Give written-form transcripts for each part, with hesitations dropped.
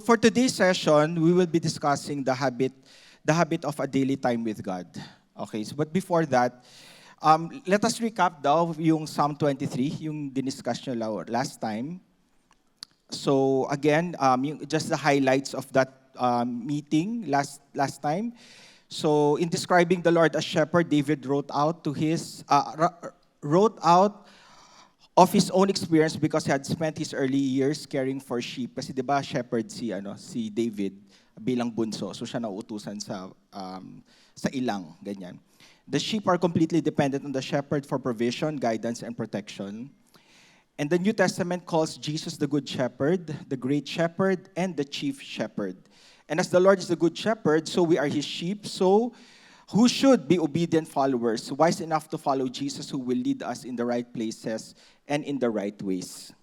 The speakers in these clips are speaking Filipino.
for today's session, we will be discussing the habit of a daily time with God. Okay, so but before that, let us recap daw yung Psalm 23, yung diniscuss nyo last time. So again, just the highlights of that meeting last time. So in describing the Lord as shepherd, David wrote out of his own experience because he had spent his early years caring for sheep. Kasi 'di ba shepherd si David bilang bunso. So siya nauutusan sa ilang ganyan. The sheep are completely dependent on the shepherd for provision, guidance and protection. And the New Testament calls Jesus the good shepherd, the great shepherd and the chief shepherd. And as the Lord is the good shepherd, so we are his sheep. So who should be obedient followers, wise enough to follow Jesus, who will lead us in the right places and in the right ways.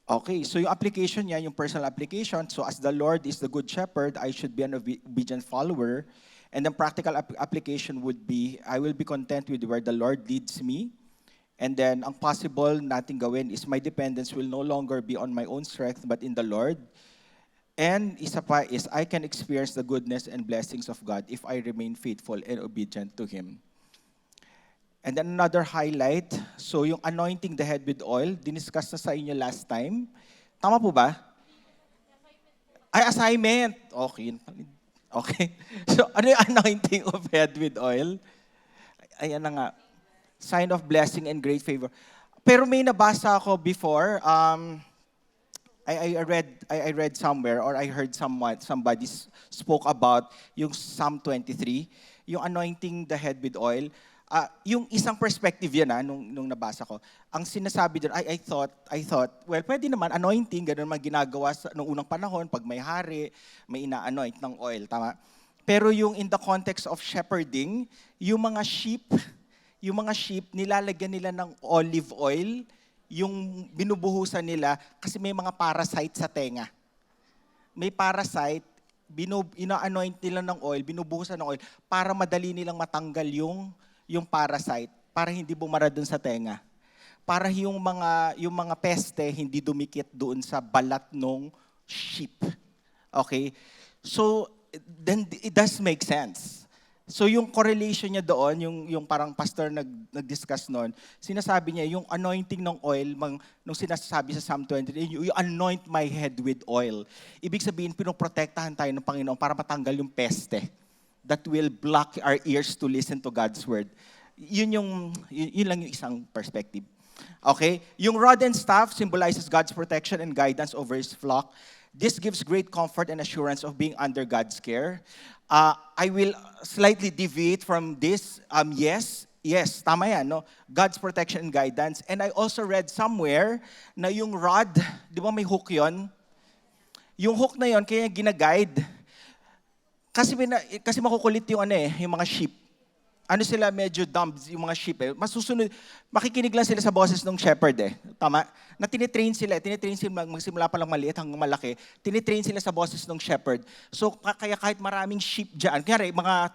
Okay, so yung application niya, yung personal application, so as the Lord is the good shepherd, I should be an obedient follower. And the practical application would be, I will be content with where the Lord leads me. And then, ang possible nating gawin is my dependence will no longer be on my own strength, but in the Lord. And isa pa is, I can experience the goodness and blessings of God if I remain faithful and obedient to Him. And then another highlight, so yung anointing the head with oil, diniscuss na sa inyo last time. Tama po ba? Ay, assignment. Okay. Okay. So, ano yung anointing of head with oil? Ayan na nga. Sign of blessing and great favor. Pero may nabasa ako before, I read somewhere or I heard somebody spoke about yung Psalm 23, yung anointing the head with oil. Yung isang perspective yan nung nabasa ko. Ang sinasabi doon, I thought, well, pwede naman anointing, ganun man ginagawa noong unang panahon, pag may hari, may ina-anoint ng oil, tama? Pero yung in the context of shepherding, yung mga sheep, nilalagyan nila ng olive oil, yung binubuhusan nila kasi may mga parasite sa tenga. May parasite, ina-anoint nila ng oil, binubuhusan ng oil para madali nilang matanggal yung parasite, para hindi bumara doon sa tenga. Para yung mga peste hindi dumikit doon sa balat ng sheep. Okay? So then it does make sense. So yung correlation niya doon, yung parang pastor nag-discuss noon, sinasabi niya yung anointing ng oil, nung sinasabi sa Psalm 23, you anoint my head with oil. Ibig sabihin, pinoprotektahan tayo ng Panginoon para matanggal yung peste that will block our ears to listen to God's word. Yun lang yung isang perspective. Okay? Yung rod and staff symbolizes God's protection and guidance over His flock. This gives great comfort and assurance of being under God's care. I will slightly deviate from this. Yes, tama yan, no? God's protection and guidance. And I also read somewhere na yung rod, di ba may hook yon? Yung hook na yon, kaya ginaguide. Kasi makukulit yung yung mga sheep. Ano sila, medyo dumb yung mga sheep Masusunod, makikinig lang sila sa boses ng shepherd Tama? Na tinitrain sila magsimula pa lang maliit hanggang malaki, tinitrain sila sa boses ng shepherd. So kaya kahit maraming sheep diyan, kaya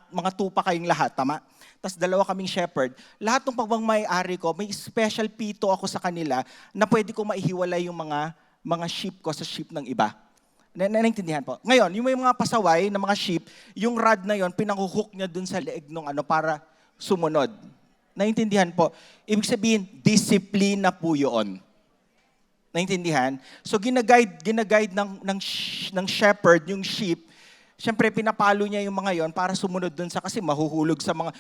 mga tupa kayong lahat, tama? Tapos dalawa kaming shepherd, lahat ng pagmamay-ari ko, may special pito ako sa kanila na pwede ko maihiwalay yung mga sheep ko sa sheep ng iba. Naintindihan po. Ngayon, yung may mga pasaway na mga sheep, yung rod na yon pinanghuhook niya dun sa leeg ng para sumunod. Naintindihan po. Ibig sabihin, disiplina po yun. Naintindihan? So ginaguide ng shepherd yung sheep. Siyempre, pinapalo niya yung mga yon para sumunod dun kasi mahuhulog sa mga,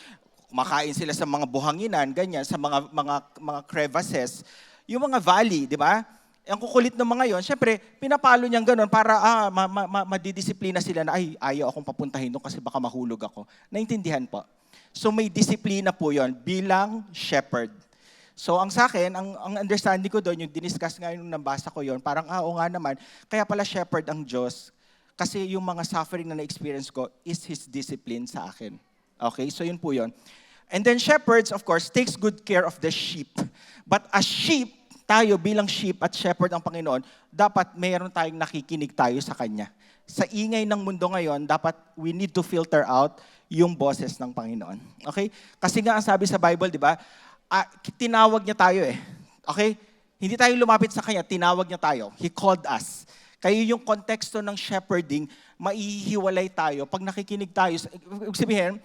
kumakain sila sa mga buhanginan, ganyan, sa mga crevices. Yung mga valley, di ba? Ang kukulit ng mga yon, syempre, pinapalo niyang ganun para madidisiplina sila na, ay, ayaw akong papuntahin doon kasi baka mahulog ako. Naintindihan po. So may disiplina po yon bilang shepherd. So ang sa akin, ang understanding ko doon, yung diniscuss nga yung nabasa ko yon, parang, oo nga naman, kaya pala shepherd ang Diyos. Kasi yung mga suffering na na-experience ko is His discipline sa akin. Okay, so yun po yon. And then shepherds, of course, takes good care of the sheep. But as sheep, tayo bilang sheep at shepherd ang Panginoon, dapat mayroon tayong nakikinig tayo sa Kanya. Sa ingay ng mundo ngayon, dapat we need to filter out yung boses ng Panginoon. Okay? Kasi nga ang sabi sa Bible, di ba, tinawag niya tayo Okay? Hindi tayo lumapit sa Kanya, tinawag niya tayo. He called us. Kaya yung konteksto ng shepherding, maihiwalay tayo. Pag nakikinig tayo, ibig sabihin,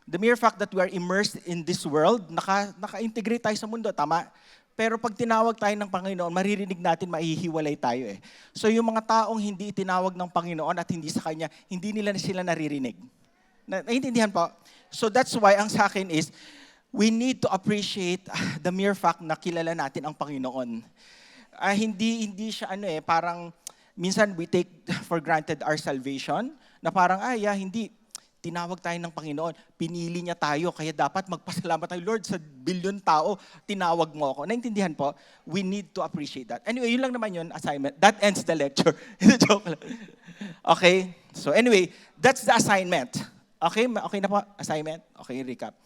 the mere fact that we are immersed in this world, naka-integrate tayo sa mundo, tama? Pero pag tinawag tayo ng Panginoon, maririnig natin maihiwalay tayo eh. So yung mga taong hindi itinawag ng Panginoon at hindi sa Kanya, hindi nila sila naririnig. Naiintindihan po? So that's why ang sa akin is, we need to appreciate the mere fact na kilala natin ang Panginoon. Hindi siya parang minsan we take for granted our salvation, na parang, hindi. Tinawag tayo ng Panginoon, pinili niya tayo, kaya dapat magpasalamat tayo. Lord, sa bilyon tao, tinawag mo ako. Naintindihan po? We need to appreciate that. Anyway, yun lang naman yun, assignment. That ends the lecture. Joke lang. Okay? So anyway, that's the assignment. Okay? Okay na po? Assignment? Okay, recap.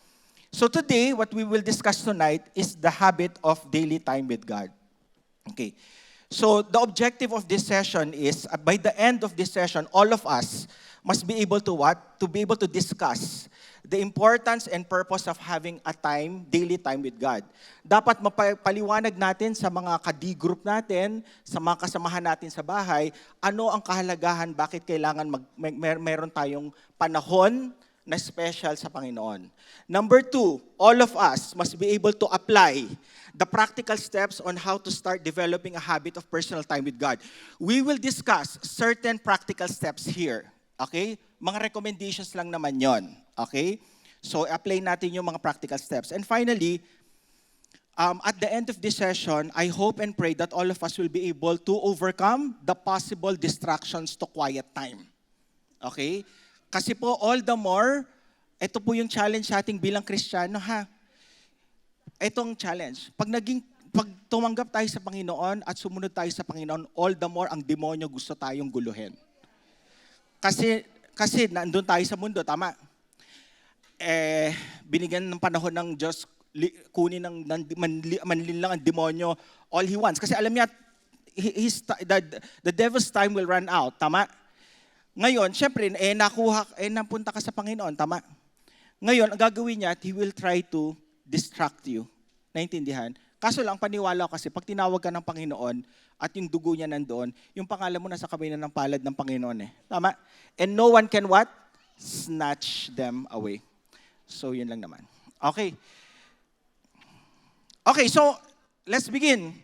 So today, what we will discuss tonight is the habit of daily time with God. Okay. So the objective of this session is, by the end of this session, all of us must be able to what? To be able to discuss the importance and purpose of having a time, daily time with God. Dapat mapaliwanag natin sa mga ka-D-group natin, sa mga kasamahan natin sa bahay, ano ang kahalagahan, bakit kailangan meron tayong panahon na special sa Panginoon. Number 2, all of us must be able to apply the practical steps on how to start developing a habit of personal time with God. We will discuss certain practical steps here. Okay? Mga recommendations lang naman yon. Okay? So, apply natin yung mga practical steps. And finally, at the end of this session, I hope and pray that all of us will be able to overcome the possible distractions to quiet time. Okay? Kasi po, all the more, ito po yung challenge sa ating bilang Kristiyano, ha? Itong challenge. Pag tumanggap tayo sa Panginoon at sumunod tayo sa Panginoon, all the more ang demonyo gusto tayong guluhin. Kasi nandun tayo sa mundo, tama? Binigyan ng panahon ng Diyos, kunin manlin lang ang demonyo, all he wants. Kasi alam niya, the devil's time will run out, tama? Ngayon, syempre, napunta ka sa Panginoon, tama? Ngayon, ang gagawin niya, he will try to distract you. Naintindihan? Kaso lang, paniwala ko kasi, pag tinawag ka ng Panginoon, at yung dugo niya nandoon, yung pangalan mo nasa kamay na ng palad ng Panginoon eh. Tama? And no one can what? Snatch them away. So, yun lang naman. Okay. Okay, so, let's begin.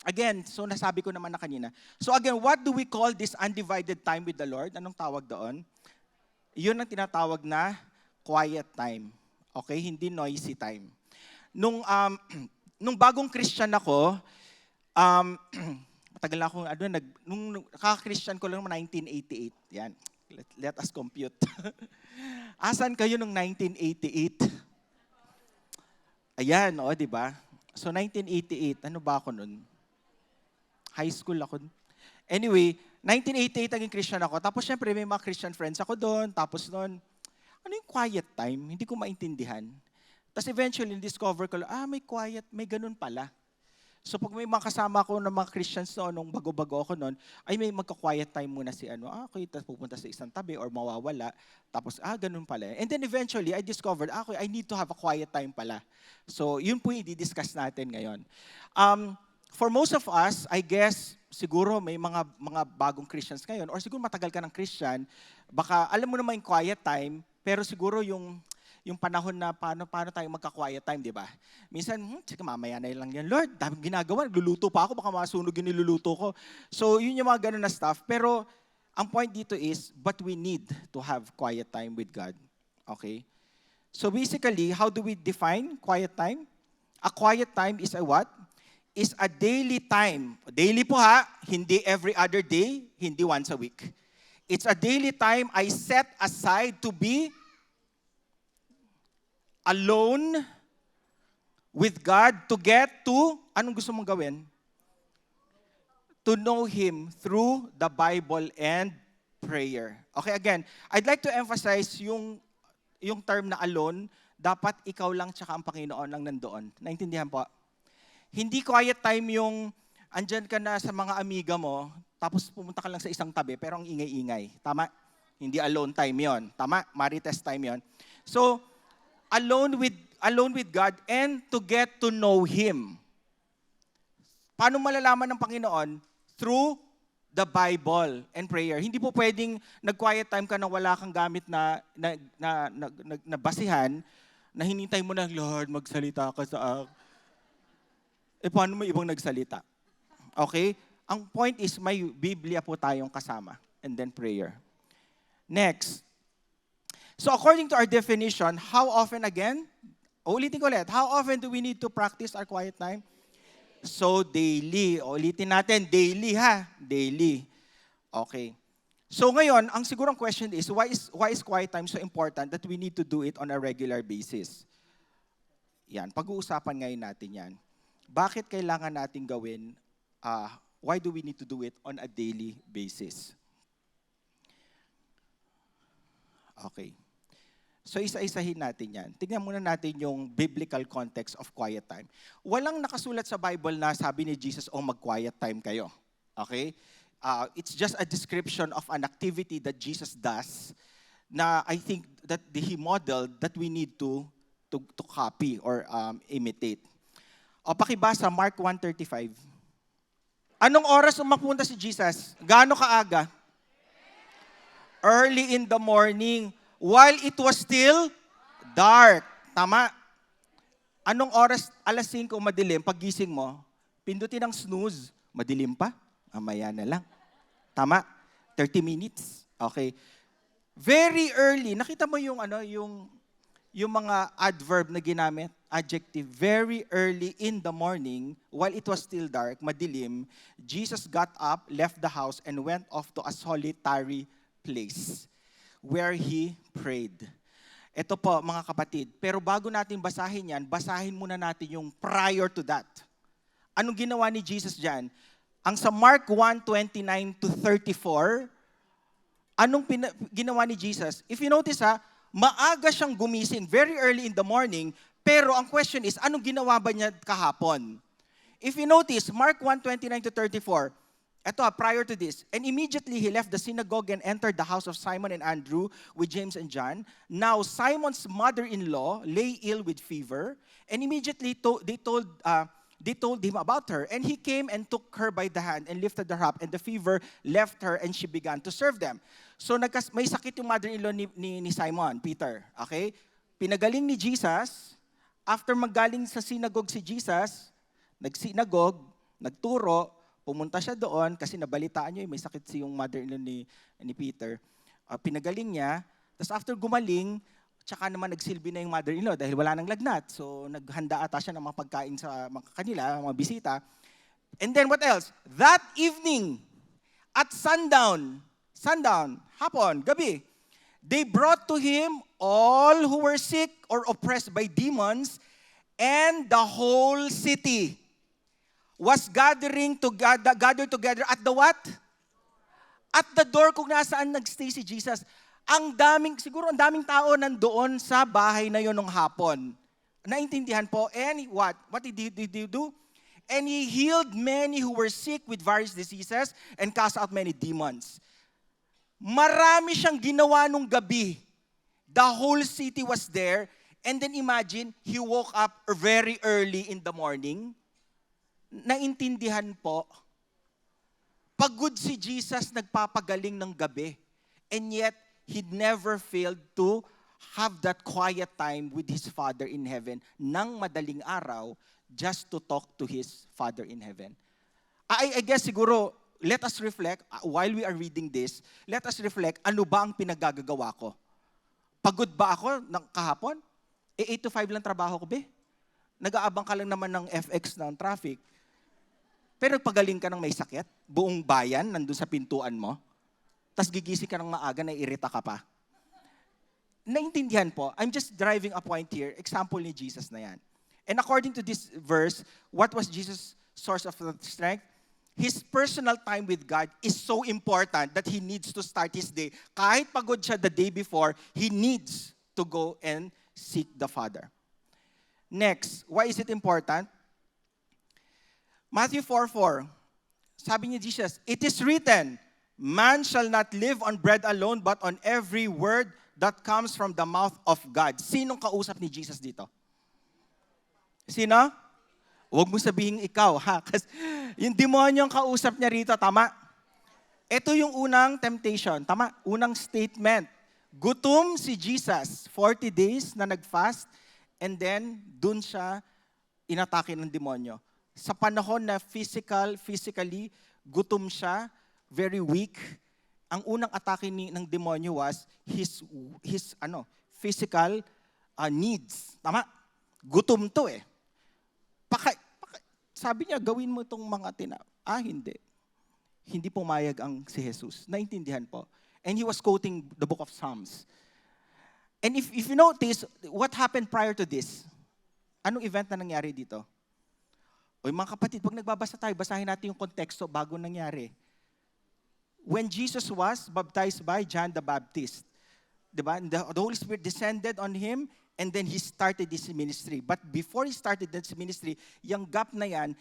Again, so nasabi ko naman na kanina. So again, what do we call this undivided time with the Lord? Anong tawag doon? Yun ang tinatawag na quiet time. Okay? Hindi noisy time. Nung bagong Christian ako, matagal na akong, nung kaka-Christian ko lang noong 1988. Yan. Let us compute. Asan kayo nung 1988? Ayan, di ba? So 1988, ano ba ako nun? High school ako. Anyway, 1988 naging Christian ako. Tapos syempre may mga Christian friends ako doon. Tapos noon, ano yung quiet time? Hindi ko maintindihan. Tapos eventually, discover ko, may quiet, may ganun pala. So pag may mga kasama ko ng mga Christians noon, nung bago-bago ako noon, ay may magka-quiet time muna si okay, tapos pupunta sa isang tabi or mawawala. Tapos, ganun pala. And then eventually, I discovered, okay, I need to have a quiet time pala. So yun po yung i-discuss natin ngayon. For most of us, I guess, siguro may mga bagong Christians ngayon, or siguro matagal ka ng Christian, baka alam mo naman yung quiet time, pero siguro yung panahon na paano tayo magka-quiet time, di ba? Minsan, sige, mamaya na lang yan. Lord, daming ginagawa, luluto pa ako, baka masunog yung niluluto ko. So, yun yung mga ganun na stuff. Pero, ang point dito is, but we need to have quiet time with God. Okay? So, basically, how do we define quiet time? A quiet time is a what? Is a daily time. Daily po ha, hindi every other day, hindi once a week. It's a daily time I set aside to be alone with God to get to, anong gusto mong gawin? To know Him through the Bible and prayer. Okay, again, I'd like to emphasize yung term na alone, dapat ikaw lang tsaka ang Panginoon lang nandoon. Naintindihan po? Hindi quiet time yung andyan ka na sa mga amiga mo, tapos pumunta ka lang sa isang tabi, pero ang ingay-ingay. Tama? Hindi alone time yon. Tama? Marites time yon. So, alone with God and to get to know Him. Paano malalaman ng Panginoon? Through the Bible and prayer. Hindi po pwedeng nag-quiet time ka na wala kang gamit na basihan, na hinintay mo na, Lord, magsalita ka sa akin. Paano mo ibang nagsalita? Okay? Ang point is, may Biblia po tayong kasama. And then prayer. Next. So according to our definition, how often again? Ulitin ko ulit. How often do we need to practice our quiet time? So daily. Ulitin natin. Daily ha. Daily. Okay. So ngayon, ang sigurong question is, why is quiet time so important that we need to do it on a regular basis? Yan. Pag-uusapan ngayon natin yan. Bakit kailangan natin gawin, why do we need to do it on a daily basis? Okay. So isa-isahin natin yan. Tignan muna natin yung biblical context of quiet time. Walang nakasulat sa Bible na sabi ni Jesus, mag-quiet time kayo. Okay? It's just a description of an activity that Jesus does na I think that he modeled that we need to copy or imitate. O pakibasa, Mark 1:35. Anong oras mapunta si Jesus? Gaano kaaga? Early in the morning, while it was still dark. Tama. Anong oras? Alas 5 madilim, paggising mo, pindutin ang snooze, madilim pa? Mamaya na lang. Tama? 30 minutes. Okay. Very early. Nakita mo yung yung mga adverb na ginamit, adjective, very early in the morning, while it was still dark, madilim, Jesus got up, left the house, and went off to a solitary place where he prayed. Ito po, mga kapatid. Pero bago natin basahin yan, basahin muna natin yung prior to that. Anong ginawa ni Jesus dyan? Ang sa Mark 1:29-34, anong ginawa ni Jesus? If you notice maaga siyang gumising, very early in the morning, pero ang question is, anong ginawa ba niya kahapon? If you notice, Mark 1:29-34, ito prior to this, and immediately he left the synagogue and entered the house of Simon and Andrew with James and John. Now Simon's mother-in-law lay ill with fever, and immediately they told him about her, and he came and took her by the hand and lifted her up, and the fever left her, and she began to serve them. So may sakit yung mother-in-law ni Simon, Peter. Okay? Pinagaling ni Jesus. After magaling sa synagogue si Jesus, nagsinagog, nagturo, pumunta siya doon kasi nabalitaan niyo may sakit si yung mother-in-law ni Peter. Pinagaling niya. Tapos after gumaling, tsaka naman nagsilbi na yung mother-in-law dahil wala nang lagnat. So naghanda ata siya ng mga pagkain sa mga kanila, mga bisita. And then what else? That evening, at sundown, hapon, gabi, they brought to him all who were sick or oppressed by demons, and the whole city was gathered together at the what? At the door kung nasaan nagstay si Jesus. Siguro ang daming tao nandoon sa bahay na yon nung hapon. Naintindihan po? And what? What did he do? And he healed many who were sick with various diseases and cast out many demons. Marami siyang ginawa nung gabi. The whole city was there. And then imagine, he woke up very early in the morning. Naintindihan po, pagod si Jesus nagpapagaling ng gabi. And yet, he never failed to have that quiet time with his Father in heaven ng madaling araw just to talk to his Father in heaven. I guess siguro, let us reflect, while we are reading this, let us reflect, ano ba ang pinagagagawa ko? Pagod ba ako ng kahapon? 8 to 5 lang trabaho ko, be? Nag-aabang ka lang naman ng FX ng traffic. Pero nagpagaling ka ng may sakit, buong bayan nandun sa pintuan mo, tas gigising ka ng maaga, naiirita ka pa. Naintindihan po, I'm just driving a point here, example ni Jesus na yan. And according to this verse, what was Jesus' source of strength? His personal time with God is so important that he needs to start his day. Kahit pagod siya the day before, he needs to go and seek the Father. Next, why is it important? Matthew 4:4, sabi ni Jesus, it is written, man shall not live on bread alone, but on every word that comes from the mouth of God. Sinong kausap ni Jesus dito? Sino? Huwag mo sabihin ikaw, ha? Kasi yung demonyo ang kausap niya rito, tama? Ito yung unang temptation. Tama? Unang statement. Gutom si Jesus, 40 days na nag-fast, and then dun siya inatake ng demonyo. Sa panahon na physically, gutom siya, very weak, ang unang atake ng demonyo was his physical needs. Tama? Gutom to eh. Sabi niya, gawin mo itong mga hindi. Hindi pumayag ang si Jesus. Naintindihan po. And he was quoting the book of Psalms. And if you notice, what happened prior to this? Anong event na nangyari dito? O mga kapatid, pag nagbabasa tayo, basahin natin yung konteksto bago nangyari. When Jesus was baptized by John the Baptist, diba? The Holy Spirit descended on him, and then he started this ministry. But before he started this ministry, yung gap na yan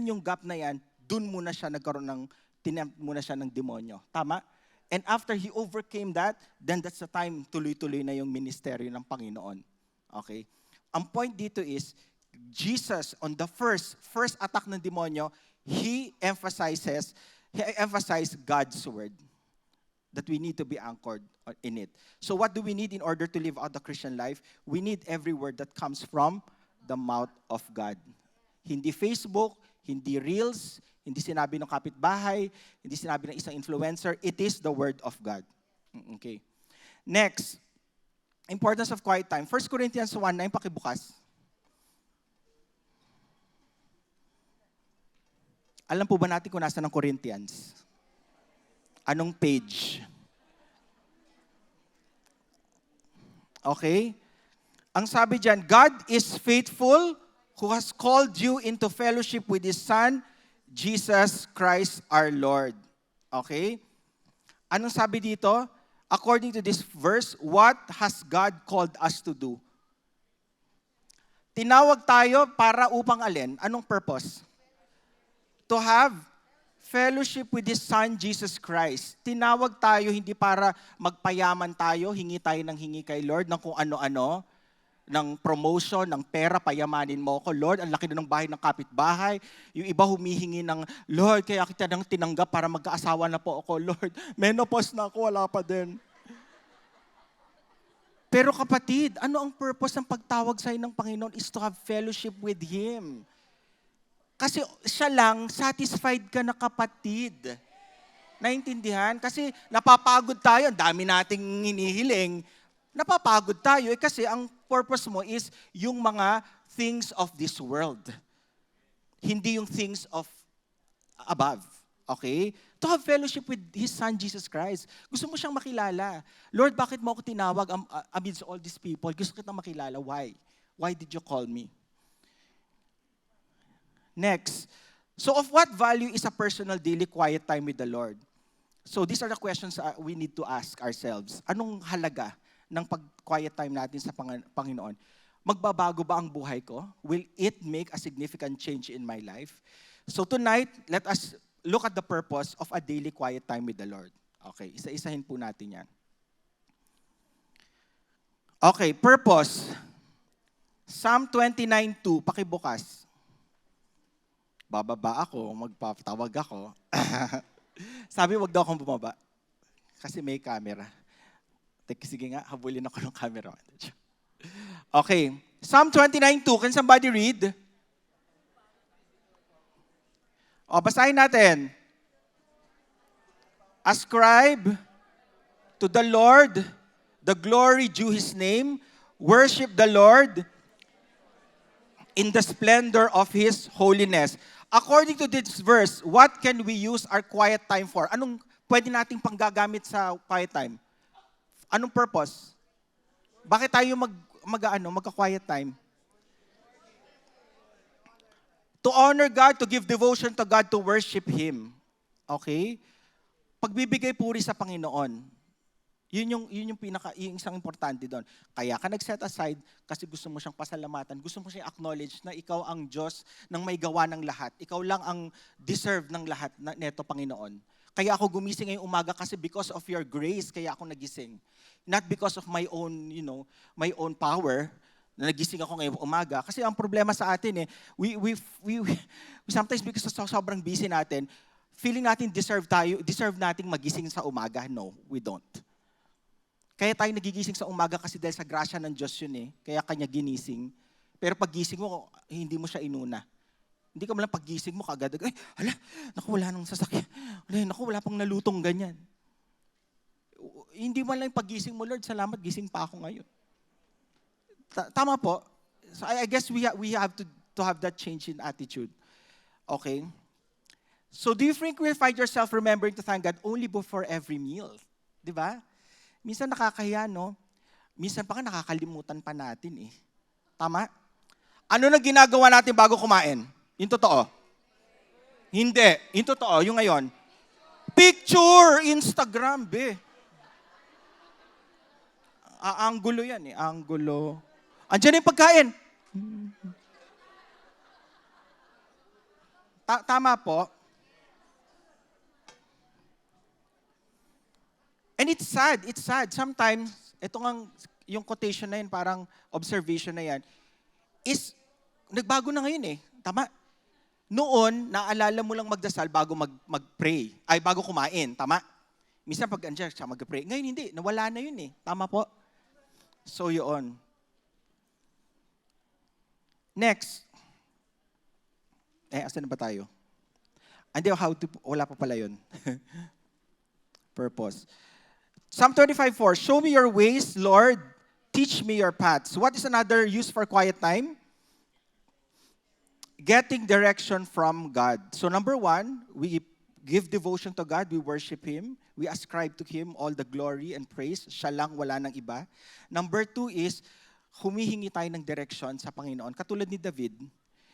yung gap na yan, dun muna siya nagkaroon ng, tinempt muna siya ng demonyo. Tama? And after he overcame that, then that's the time tuloy-tuloy na yung ministeryo ng Panginoon. Okay? Ang point dito is, Jesus, on the first attack ng demonyo, he emphasized God's word. That we need to be anchored in it. So what do we need in order to live out the Christian life? We need every word that comes from the mouth of God. Hindi Facebook, hindi Reels, hindi sinabi ng kapitbahay, hindi sinabi ng isang influencer. It is the word of God. Okay. Next, importance of quiet time. 1 Corinthians 1:9, pakibukas. Alam po ba natin kung nasa ng Corinthians? Anong page? Okay? Ang sabi diyan, God is faithful who has called you into fellowship with His Son, Jesus Christ our Lord. Okay? Anong sabi dito? According to this verse, what has God called us to do? Tinawag tayo para upang alin? Anong purpose? To have fellowship with His Son, Jesus Christ. Tinawag tayo hindi para magpayaman tayo, hingi tayo ng hingi kay Lord ng kung ano-ano, ng promotion, ng pera, payamanin mo ako. Lord, ang laki na ng bahay ng kapitbahay. Yung iba humihingi ng, Lord, kaya kita nang tinanggap para magkaasawa na po ako. Lord, menopause na ako, wala pa din. Pero kapatid, ano ang purpose ng pagtawag sa'yo ng Panginoon is to have fellowship with Him. Kasi siya lang, satisfied ka na kapatid. Naintindihan? Kasi napapagod tayo, ang dami nating hinihiling. Napapagod tayo kasi ang purpose mo is yung mga things of this world. Hindi yung things of above. Okay? To have fellowship with His Son, Jesus Christ. Gusto mo siyang makilala. Lord, bakit mo ako tinawag amidst all these people? Gusto kitang makilala. Why? Why did you call me? Next, so of what value is a personal daily quiet time with the Lord? So these are the questions we need to ask ourselves. Anong halaga ng pag-quiet time natin sa Panginoon? Magbabago ba ang buhay ko? Will it make a significant change in my life? So tonight, let us look at the purpose of a daily quiet time with the Lord. Okay, isa-isahin po natin yan. Okay, purpose. Psalm 29:2, pakibukas. Bababa ako, magpapatawag ako. Sabi, wag daw akong bumaba. Kasi may camera. Sige nga, habulin ako ng camera. Okay. Psalm 29:2. Can somebody read? O, basahin natin. Ascribe to the Lord the glory due His name. Worship the Lord in the splendor of His holiness. According to this verse, what can we use our quiet time for? Anong pwede nating panggagamit sa quiet time? Anong purpose? Bakit tayo magka-quiet time? To honor God, to give devotion to God, to worship Him. Okay? Pagbibigay puri sa Panginoon. Yun yung yung isang importante doon. Kaya ka nag-set aside kasi gusto mo siyang pasalamatan, gusto mo siyang acknowledge na ikaw ang Diyos ng may gawa ng lahat. Ikaw lang ang deserve ng lahat neto, Panginoon. Kaya ako gumising ngayong umaga kasi because of your grace, kaya ako nagising. Not because of my own, my own power, na nagising ako ngayong umaga. Kasi ang problema sa atin we sometimes because sobrang busy natin, feeling natin deserve nating magising sa umaga. No, we don't. Kaya tayo nagigising sa umaga kasi dahil sa grasya ng Diyos yun eh. Kaya kanya ginising. Pero paggising mo, hindi mo siya inuna. Hindi ka malang paggising mo kagad, ay, hala, naku, wala nang sasakyan. Naku, wala pang nalutong ganyan. Hindi man lang paggising mo, Lord, salamat, gising pa ako ngayon. Tama po. So I guess we have to have that change in attitude. Okay? So do you frequently find yourself remembering to thank God only before every meal? Di ba? Minsan nakakahiya, no? Minsan pa nga nakakalimutan pa natin eh. Tama? Ano na ginagawa natin bago kumain? Yung totoo? Hindi. Yung totoo, yung ngayon. Picture! Instagram, be. Angulo yan eh. Angulo. Andiyan yung pagkain. Tama po. And it's sad. Sometimes, yung quotation na yun, parang observation na yan, is, nagbago na ngayon eh. Tama? Noon, naalala mo lang magdasal bago mag-pray. Ay, bago kumain. Tama? Minsan pag andiyan siya mag-pray. Ngayon hindi. Nawala na yun eh. Tama po? So, yun. Next. Asan na ba tayo? Hindi, wala pa pala yun. Purpose. Psalm 25:4, show me your ways, Lord. Teach me your paths. What is another use for quiet time? Getting direction from God. So number 1, we give devotion to God. We worship Him. We ascribe to Him all the glory and praise. Siya lang, wala nang iba. Number 2 is, humihingi tayo ng direction sa Panginoon. Katulad ni David,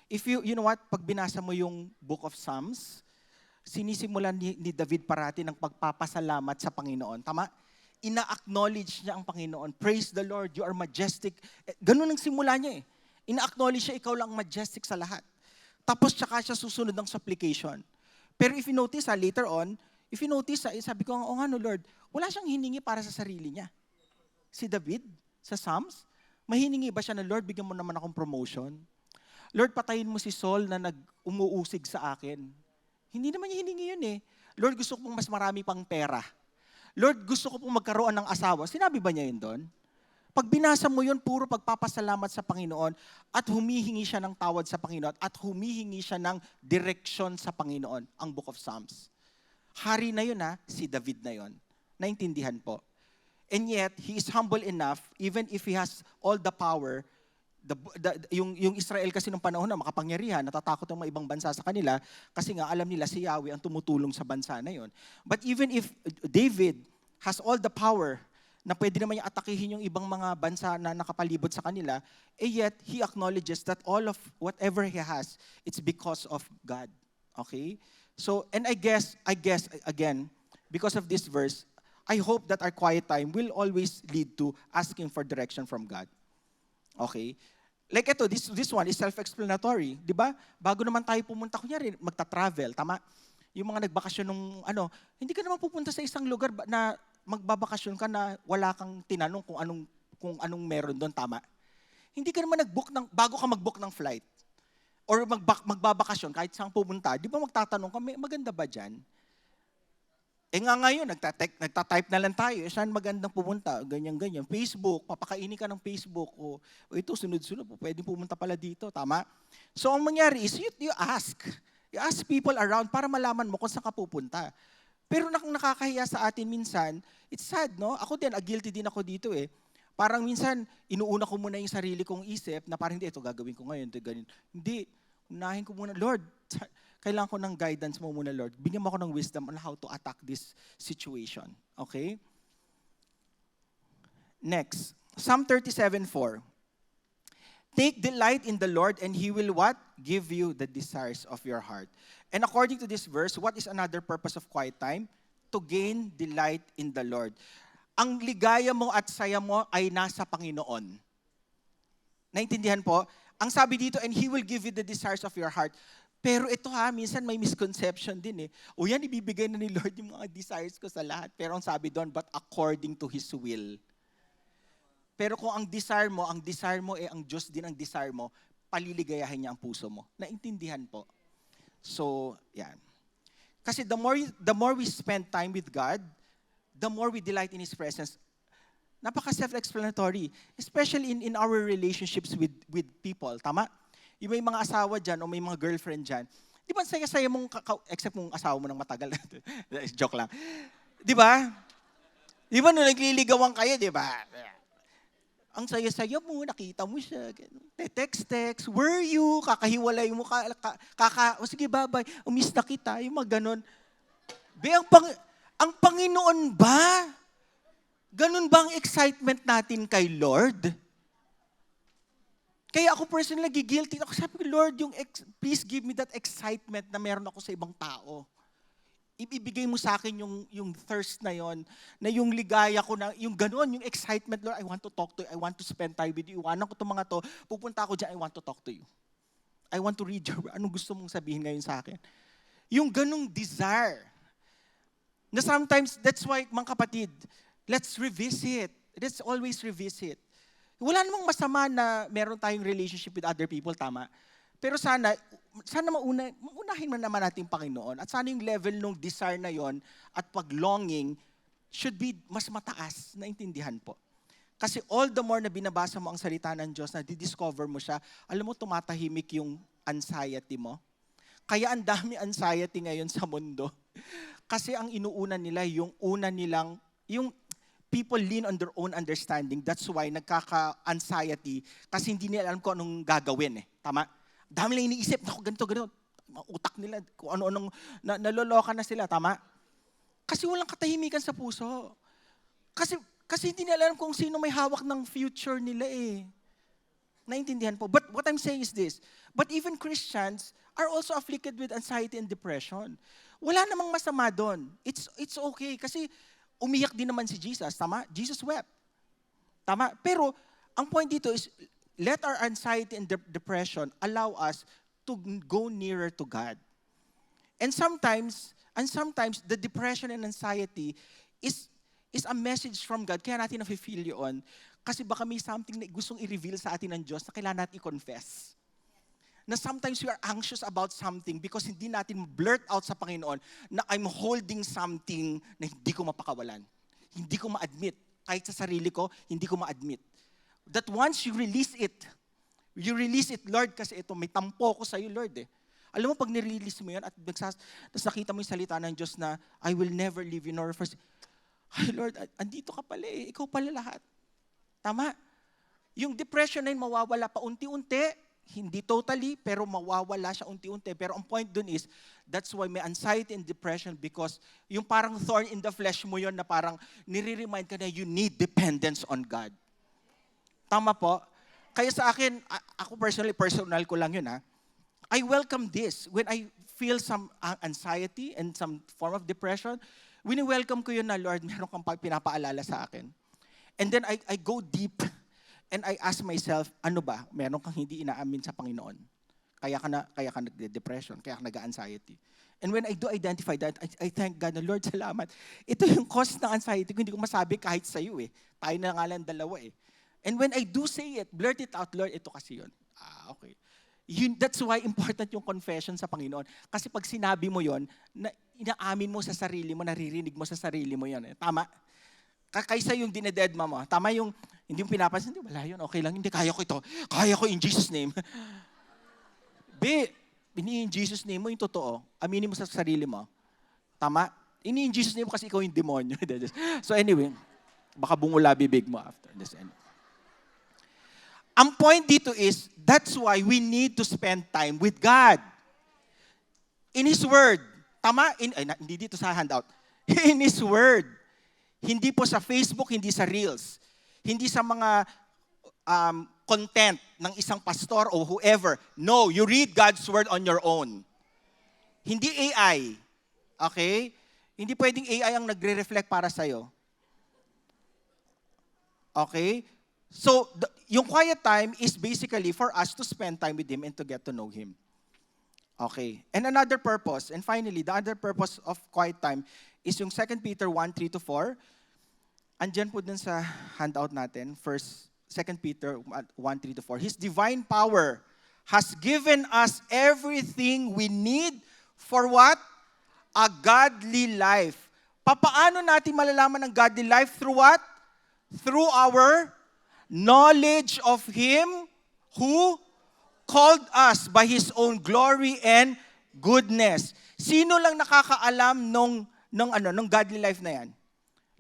if you know what, pag binasa mo yung Book of Psalms, sinisimulan ni David parati ng pagpapasalamat sa Panginoon. Tama? Ina-acknowledge niya ang Panginoon. Praise the Lord, you are majestic. Ganun ang simula niya eh. Ina-acknowledge siya, ikaw lang majestic sa lahat. Tapos tsaka siya susunod ng supplication. Pero if you notice, later on, sabi ko, oh nga no Lord, wala siyang hiningi para sa sarili niya. Si David, sa Psalms, mahiningi ba siya na, Lord, bigyan mo naman akong promotion? Lord, patayin mo si Saul na umuusig sa akin. Hindi naman niya hiningi yun eh. Lord, gusto ko pong mas marami pang pera. Lord, gusto ko pong magkaroon ng asawa. Sinabi ba niya yun doon? Pag binasa mo yun, puro pagpapasalamat sa Panginoon at humihingi siya ng tawad sa Panginoon at humihingi siya ng direksyon sa Panginoon, ang Book of Psalms. Hari na yun si David na yun. Naintindihan po. And yet, he is humble enough, even if he has all the power, yung Israel kasi nung panahon na makapangyarihan, natatakot ang mga ibang bansa sa kanila kasi nga alam nila si Yahweh ang tumutulong sa bansa na yun. But even if David has all the power na pwede naman niya atakihin yung ibang mga bansa na nakapalibot sa kanila, yet he acknowledges that all of whatever he has, it's because of God. Okay? So, and I guess, again, because of this verse, I hope that our quiet time will always lead to asking for direction from God. Okay? Like ito, this one is self-explanatory. Di ba? Bago naman tayo pumunta, kunyari, magta-travel, tama? Yung mga nagbakasyon nung, hindi ka naman pupunta sa isang lugar na magbabakasyon ka na wala kang tinanong kung anong meron doon, tama? Hindi ka naman bago ka mag-book ng flight or magbabakasyon kahit saan pumunta, di ba magtatanong ka, maganda ba dyan? Ngayon, nagtatype na lang tayo, saan magandang pumunta, ganyan-ganyan. Facebook, papakainin ka ng Facebook, o ito, sunod-sunod, pwedeng pumunta pala dito, tama? So, ang mangyari is, you ask. You ask people around para malaman mo kung saan ka pupunta. Pero nakakahiya sa atin minsan, it's sad, no? Ako din, guilty din ako dito eh. Parang minsan, inuuna ko muna yung sarili kong isip na parang hindi, ito gagawin ko ngayon, ito ganyan. Hindi, unahin ko muna, Lord, kailangan ko ng guidance mo muna, Lord. Bigyan mo ako ng wisdom on how to attack this situation. Okay? Next, Psalm 37:4. Take delight in the Lord and He will what? Give you the desires of your heart. And according to this verse, what is another purpose of quiet time? To gain delight in the Lord. Ang ligaya mo at saya mo ay nasa Panginoon. Naintindihan po? Ang sabi dito, and He will give you the desires of your heart. Pero ito minsan may misconception din eh. O yan, ibibigay na ni Lord yung mga desires ko sa lahat. Pero ang sabi doon, but according to His will. Pero kung ang desire mo ang Diyos din ang desire mo, paliligayahin niya ang puso mo. Naintindihan po? So, yan. Kasi the more we spend time with God, the more we delight in His presence. Napaka-self-explanatory. Especially in our relationships with people. Tama? Yung may mga asawa dyan o may mga girlfriend dyan. Di ba saya-saya mong, except mong asawa mo ng matagal. Joke lang. Di ba? Di ba nung nagliligawan kayo, di ba? Ang saya-saya mo, nakita mo siya. Text, where you? Kakahiwalay mo, sige, bye-bye, umiss na kita, yung mga ganon. Ang Panginoon ba? Ganun ba ang excitement natin kay Lord? Kaya ako personally nagigilty. Ako sabi ko, Lord, please give me that excitement na meron ako sa ibang tao. Ibigay mo sa akin yung thirst na yon, na yung ligaya ko, na yung gano'n, yung excitement, Lord, I want to talk to you, I want to spend time with you, iwanan ko itong mga to, pupunta ako dyan, I want to talk to you. I want to read your, anong gusto mong sabihin ngayon sa akin? Yung ganong desire, na sometimes, that's why, mga kapatid, let's revisit. Let's always revisit. Wala namang masama na meron tayong relationship with other people, tama? Pero sana maunahin naman natin yung Panginoon. At sana yung level ng desire na yon at paglonging should be mas mataas, naintindihan po. Kasi all the more na binabasa mo ang salita ng Diyos, na didiscover mo siya, alam mo, tumatahimik yung anxiety mo. Kaya ang dami anxiety ngayon sa mundo. Kasi ang inuuna nila, yung people lean on their own understanding. That's why nagkaka-anxiety kasi hindi nila alam kung anong gagawin. Tama? Dami lang iniisip, ganito. Utak nila, kung ano-anong, naloloka na sila. Tama? Kasi walang katahimikan sa puso. Kasi hindi nila alam kung sino may hawak ng future nila eh. Naintindihan po. But what I'm saying is this, but even Christians are also afflicted with anxiety and depression. Wala namang masama doon. It's okay kasi umiyak din naman si Jesus. Tama? Jesus wept. Tama? Pero ang point dito is, let our anxiety and depression allow us to go nearer to God. And sometimes the depression and anxiety is a message from God. Kaya natin na-feel yun. Kasi baka may something na gustong i-reveal sa atin ng Diyos na kailangan natin i-confess. Na sometimes we are anxious about something because hindi natin blurt out sa Panginoon na I'm holding something na hindi ko mapakawalan. Hindi ko ma-admit. Kahit sa sarili ko, hindi ko ma-admit. That once you release it, Lord, kasi ito, may tampo ko sa iyo, Lord eh. Alam mo, pag nirelease mo yan at tapos nakita mo yung salita ng Diyos na I will never leave you nor forsake. Ay, Lord, andito ka pala eh. Ikaw pala lahat. Tama? Yung depression na yun mawawala pa unti-unti. Hindi totally, pero mawawala siya unti-unti. Pero ang point dun is, that's why may anxiety and depression because yung parang thorn in the flesh mo yun na parang nire-remind ka na you need dependence on God. Tama po? Kaya sa akin, ako personal ko lang yun ha. I welcome this. When I feel some anxiety and some form of depression, wini-welcome ko yun na, Lord, meron kang pinapaalala sa akin. And then I go deep. And I ask myself, ano ba? Meron kang hindi inaamin sa Panginoon. Kaya ka nagde-depression, kaya ka nag-anxiety. And when I do identify that, I thank God na, Lord, salamat. Ito yung cause ng anxiety ko, hindi ko masabi kahit sa iyo eh. Tayo na nga lang dalawa eh. And when I do say it, blurt it out, Lord, ito kasi yun. Okay. That's why important yung confession sa Panginoon. Kasi pag sinabi mo yun, na inaamin mo sa sarili mo, naririnig mo sa sarili mo yun. Eh. Tama? Kaysa yung dinededma mo. Tama yung, hindi yung pinapansin, hindi, wala yun, okay lang, hindi, kaya ko ito. Kaya ko in Jesus' name. In Jesus' name mo yung totoo. Aminin mo sa sarili mo. Tama? In Jesus' name kasi ikaw yung demonyo. So anyway, baka bungula bibig mo after this. Ang point dito is, that's why we need to spend time with God. In His Word. Tama? Hindi dito sa handout. In His Word. Hindi po sa Facebook, hindi sa Reels. Hindi sa mga content ng isang pastor o whoever. No, you read God's Word on your own. Hindi AI. Okay? Hindi pwedeng AI ang nagre-reflect para sa'yo. Okay? So, yung quiet time is basically for us to spend time with Him and to get to know Him. Okay. And another purpose, and finally, the other purpose of quiet time is yung 2 Peter 1:3-4. Andyan po dun sa handout natin, 2 Peter 1:3-4. His divine power has given us everything we need for what? a godly life. Papaano natin malalaman ang godly life? Through what? Through our knowledge of Him who called us by His own glory and goodness. Sino lang nakakaalam nung godly life na yan?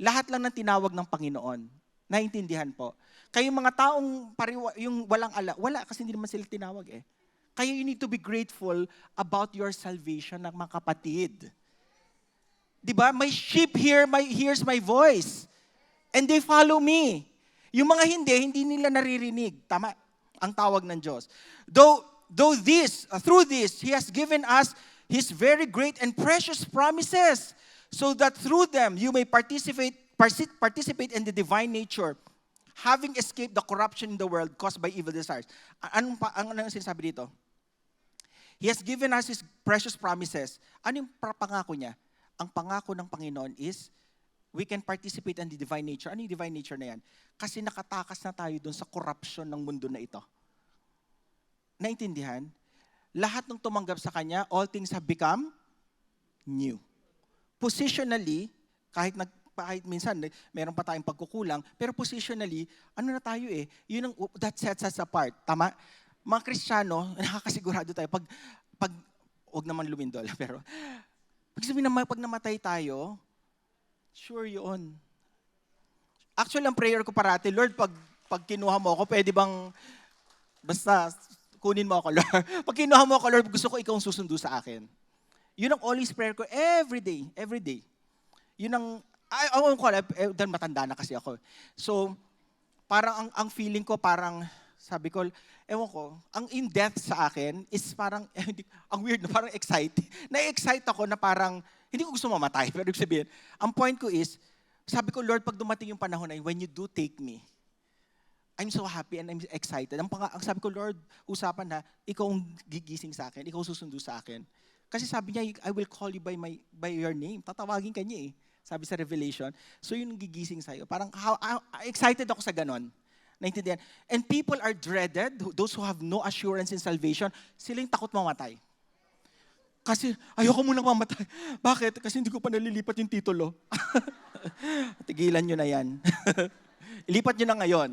Lahat lang ng tinawag ng Panginoon. Naintindihan po. Kayo mga taong yung walang wala kasi hindi naman sila tinawag eh. Kaya you need to be grateful about your salvation, mga kapatid. Diba? My sheep hears my voice. And they follow me. Yung mga hindi nila naririnig. Tama? Ang tawag ng Diyos. Through this, He has given us His very great and precious promises, so that through them you may participate in the divine nature, having escaped the corruption in the world caused by evil desires. Anong sinasabi dito? He has given us His precious promises. Ano yung pangako niya? Ang pangako ng Panginoon is, we can participate in the divine nature. Ano yung divine nature na yan? Kasi nakatakas na tayo dun sa corruption ng mundo na ito. Naintindihan? Lahat ng tumanggap sa Kanya, all things have become new. Positionally, kahit minsan meron pa tayong pagkukulang, pero positionally, ano na tayo eh, that sets us apart. Tama? Mga Kristiyano, nakakasigurado tayo, huwag naman lumindol, pero pag namatay tayo, sure yun. Actually, ang prayer ko parati, Lord, pag kinuha mo ako, pwede bang, basta, kunin mo ako, Lord. Pag kinuha mo ako, Lord, gusto ko ikaw ang susundo sa akin. Yun ang always prayer ko, every day. Yun ang, dahil matanda na kasi ako. So, parang ang feeling ko, parang, sabi ko, ewan ko, ang in-death sa akin is parang, ang weird na, parang excited. Na-excite ako na parang, hindi ko gusto mamatay. Pero sabihin, ang point ko is, sabi ko, Lord, pag dumating yung panahon na yun, when you do take me, I'm so happy and I'm excited. Ang sabi ko, Lord, usapan na, ikaw ang gigising sa akin, ikaw susundo sa akin. Kasi sabi niya, I will call you by your name. Tatawagin ka niya eh. Sabi sa Revelation. So yun ang gigising sa'yo. Parang excited ako sa ganon. Naintindihan? And people are dreaded, those who have no assurance in salvation, sila yung takot mamatay. Kasi ayoko munang mamatay. Bakit? Kasi hindi ko pa nalilipat yung titulo. Tigilan nyo na yan. Ilipat nyo na ngayon.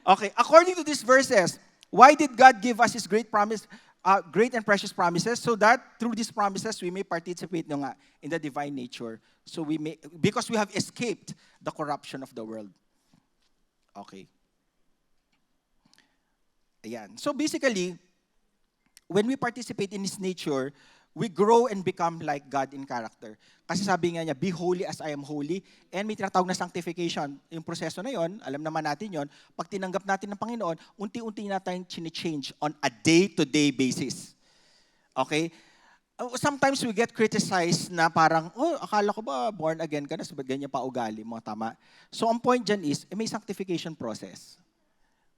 Okay, according to these verses, why did God give us His great and precious promises? So that through these promises, we may participate in the divine nature. So because we have escaped the corruption of the world. Okay. Ayan. So basically, when we participate in His nature, we grow and become like God in character. Kasi sabi nga niya, be holy as I am holy. And may tinatawag na sanctification. Yung proseso na yon, alam naman natin yon. Pag tinanggap natin ng Panginoon, unti-unti natin change on a day-to-day basis. Okay? Sometimes we get criticized na parang, akala ko ba born again ka na, so ba't ganyan pa ugali mo, tama? So ang point dyan is, may sanctification process.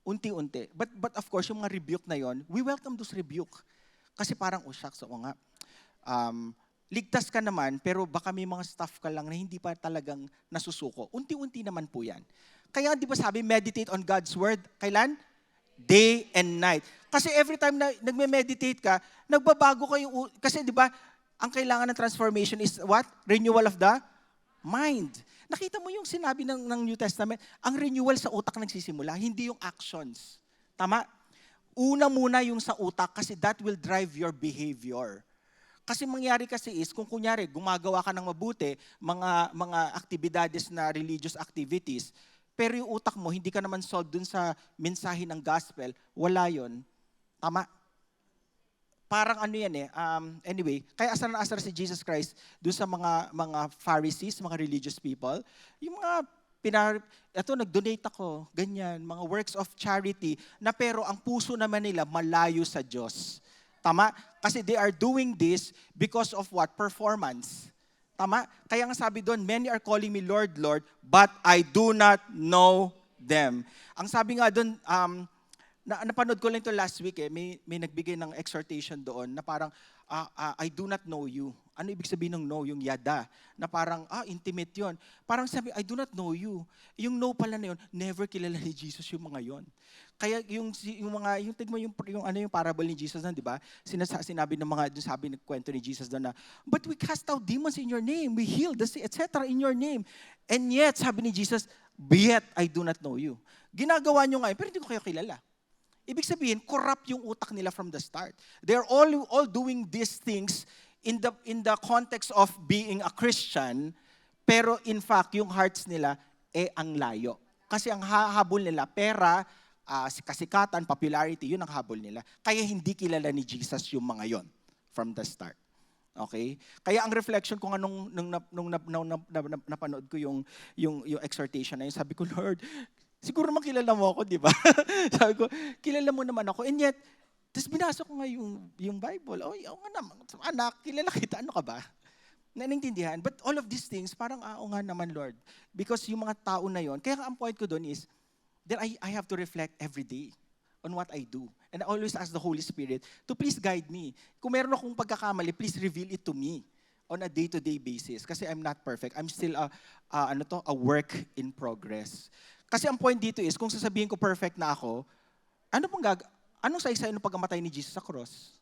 Unti-unti. But of course, yung mga rebuke na yon, we welcome those rebuke. Kasi parang, shucks, nga, ligtas ka naman, pero baka may mga stuff ka lang na hindi pa talagang nasusuko. Unti-unti naman po yan. Kaya di ba sabi, meditate on God's Word. Kailan? Day and night. Kasi every time na nagme-meditate ka, nagbabago kayo. Kasi di ba, ang kailangan ng transformation is what? Renewal of the mind. Nakita mo yung sinabi ng New Testament, ang renewal sa utak nagsisimula, hindi yung actions. Tama? Una muna yung sa utak kasi that will drive your behavior. Kasi mangyari kasi is, kung kunyari, gumagawa ka ng mabuti, mga aktibidades na religious activities, pero yung utak mo, hindi ka naman solved dun sa mensahe ng gospel, wala yon. Tama? Parang ano yan eh. Anyway, kaya asar na asar si Jesus Christ dun sa mga Pharisees, mga religious people, yung mga nag-donate ako, ganyan, mga works of charity, na pero ang puso naman nila malayo sa Diyos. Tama? Kasi they are doing this because of what? Performance. Tama? Kaya nga sabi doon, many are calling me Lord, Lord, but I do not know them. Ang sabi nga doon, napanood ko lang ito last week may nagbigay ng exhortation doon na parang, I do not know you. Ano ibig sabihin ng know? Yung yada. Na parang, intimate yon. Parang sabi, I do not know you. Yung know pala na yun, never kilala ni Jesus yung mga yon. Kaya yung tigmo yung parable ni Jesus na, di ba? Sinabi ng mga, sabi ng kwento ni Jesus doon na, but we cast out demons in your name, we heal the sick, etc. in your name. And yet, sabi ni Jesus, yet I do not know you. Ginagawa nyo ngayon, pero hindi ko kayo kilala. Ibig sabihin, corrupt yung utak nila from the start. They're all doing these things in the context of being a Christian, pero in fact, yung hearts nila ang layo. Kasi ang habol nila, pera, kasikatan, popularity, yun ang habol nila. Kaya hindi kilala ni Jesus yung mga yon from the start. Okay? Kaya ang reflection ko nung napanood ko yung exhortation na yun, sabi ko, Lord, siguro naman kilala mo ako, di ba? Sabi ko, kilala mo naman ako. And yet, tapos binasa ko nga yung Bible. Oo nga naman. Anak, kilala kita. Ano ka ba? Nanintindihan. But all of these things, parang nga naman, Lord. Because yung mga tao na yon, kaya ang point ko doon is, that I have to reflect every day on what I do. And I always ask the Holy Spirit to please guide me. Kung meron akong pagkakamali, please reveal it to me on a day-to-day basis. Kasi I'm not perfect. I'm still a work in progress. Kasi ang point dito is, kung sasabihin ko perfect na ako, anong sa-isa yung pagkamatay ni Jesus sa cross?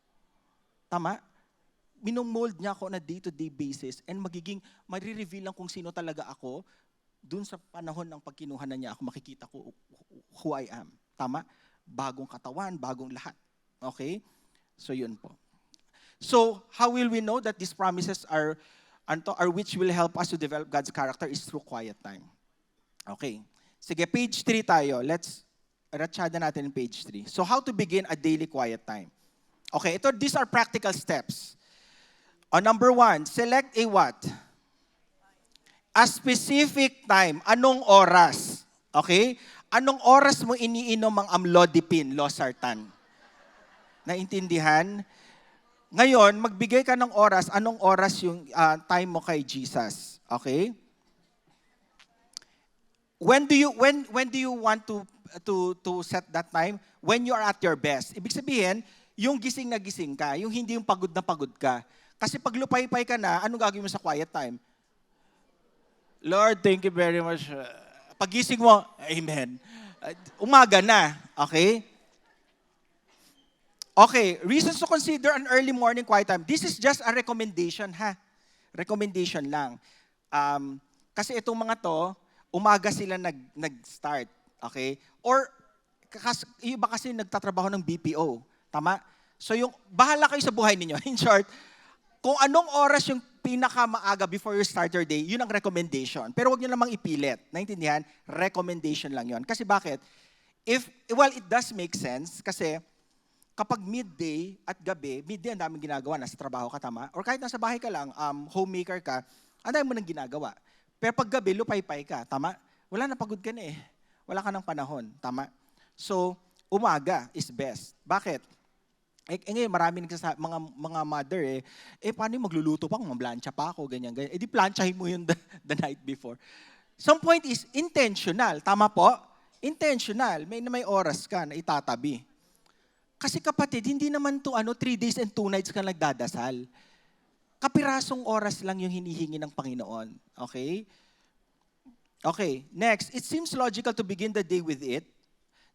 Tama? Minomold niya ako on a day-to-day basis and marireveal lang kung sino talaga ako dun sa panahon ng pagkinuha na niya ako, makikita ko who I am. Tama? Bagong katawan, bagong lahat. Okay? So yun po. So, how will we know that these promises are which will help us to develop God's character is through quiet time. Okay. Sige, page 3 tayo. Ratsyada natin yung page 3. So, how to begin a daily quiet time? Okay, these are practical steps. Number 1, select a what? A specific time. Anong oras? Okay? Anong oras mo iniinom ang amlodipine, losartan? Naintindihan? Ngayon, magbigay ka ng oras. Anong oras yung time mo kay Jesus? Okay? When do you want to set that time? When you are at your best. Ibig sabihin, yung gising na gising ka, yung hindi yung pagod na pagod ka. Kasi pag lupay-pay ka na, anong gagawin mo sa quiet time? Lord, thank you very much. Pagising mo, amen. Umaga na, okay? Okay, reasons to consider an early morning quiet time. This is just a recommendation, ha? Recommendation lang. Kasi itong mga to, umaga sila nag-start, okay? Or, iba kasi nagtatrabaho ng BPO, tama? So bahala kayo sa buhay ninyo. In short, kung anong oras yung pinakamaaga before you start your day, yun ang recommendation. Pero wag nyo namang ipilit. Naintindihan? Recommendation lang yun. Kasi bakit? It does make sense kasi kapag midday at gabi, midday ang daming ginagawa, nasa trabaho ka, tama? Or kahit nasa bahay ka lang, homemaker ka, ang dami mo nang ginagawa. Pero pag gabi, lupay-pay ka, tama? Wala na, pagod ka na eh. Wala ka ng panahon, tama? So, umaga is best. Bakit? Ngayon, marami mga mother paano yung magluluto pa, magblancha pa ako, ganyan. Di planchahin mo yun the night before. Some point is intentional, tama po? Intentional, may oras ka na itatabi. Kasi kapatid, hindi naman to 3 days and 2 nights ka nagdadasal. Kapirasong oras lang yung hinihingi ng Panginoon. Okay? Okay, next. It seems logical to begin the day with it.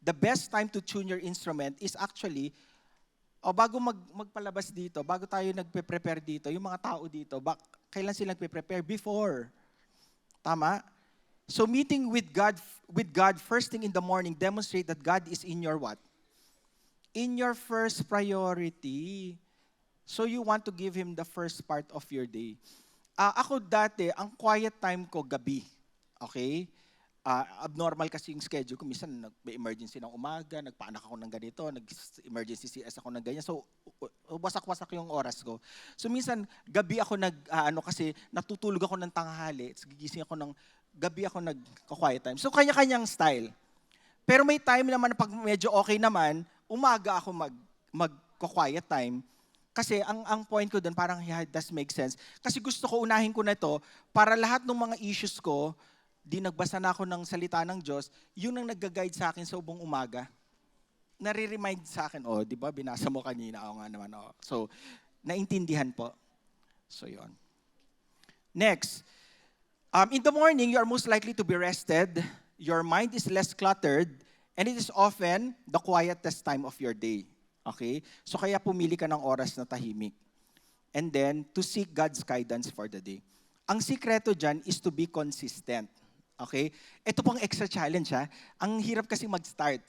The best time to tune your instrument is actually, bago magpalabas dito, bago tayo nagpe-prepare dito, yung mga tao dito, kailan sila nagpe-prepare? Before. Tama? So meeting with God first thing in the morning demonstrate that God is in your what? In your first priority. So you want to give Him the first part of your day. Ako dati, ang quiet time ko gabi. Okay? Abnormal kasi yung schedule ko. Minsan may emergency ng umaga, nagpaanak ako ng ganito, nag-emergency CS ako ng ganyan. So, wasak-wasak yung oras ko. So, minsan, gabi ako kasi natutulog ako ng tanghali, gigising ako gabi ako nag-quiet time. So, kanya-kanyang style. Pero may time naman na pag medyo okay naman, umaga ako mag-quiet time. Kasi ang point ko doon, parang it does make sense. Kasi gusto ko, unahin ko na ito, para lahat ng mga issues ko, di nagbasa na ako ng salita ng Diyos, yun ang nag-guide sa akin sa ubong umaga. nare-remind sa akin, oh, di ba, binasa mo kanina, ako nga naman, oh. So, naintindihan po. So, yon. Next, in the morning, you are most likely to be rested, your mind is less cluttered, and it is often the quietest time of your day. Okay? So, kaya pumili ka ng oras na tahimik. And then, to seek God's guidance for the day. Ang sikreto dyan is to be consistent. Okay? Ito pong extra challenge ha. Ang hirap kasi mag-start.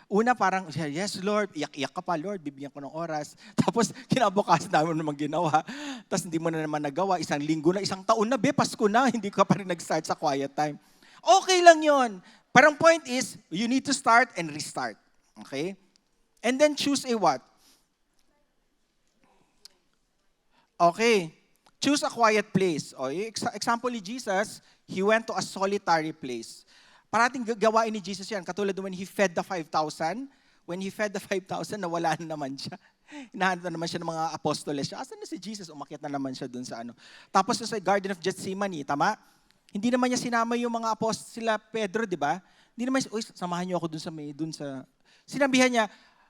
Una parang, yes Lord, iyak-iyak ka pa Lord, bibigyan ko ng oras. Tapos kinabukasan namin naman ginawa. Tapos hindi mo na naman nagawa. Isang linggo na, isang taon na, Pasko na, hindi ka pa rin nag-start sa quiet time. Okay lang yon. Parang point is, you need to start and restart. Okay? And then choose a what? Okay. Choose a quiet place. O, example ni Jesus, He went to a solitary place. Parating gawain ni Jesus yan. Katulad when He fed the 5,000. When He fed the 5,000, nawala na naman siya. Hinahanap na naman siya ng mga apostoles siya. Asan na si Jesus? Umakyat na naman siya dun sa ano. Tapos sa Garden of Gethsemane, tama? Hindi naman niya sinama yung mga apostoles, sila Pedro, di ba? Hindi naman, samahan niyo ako dun sa... Sinabihan niya,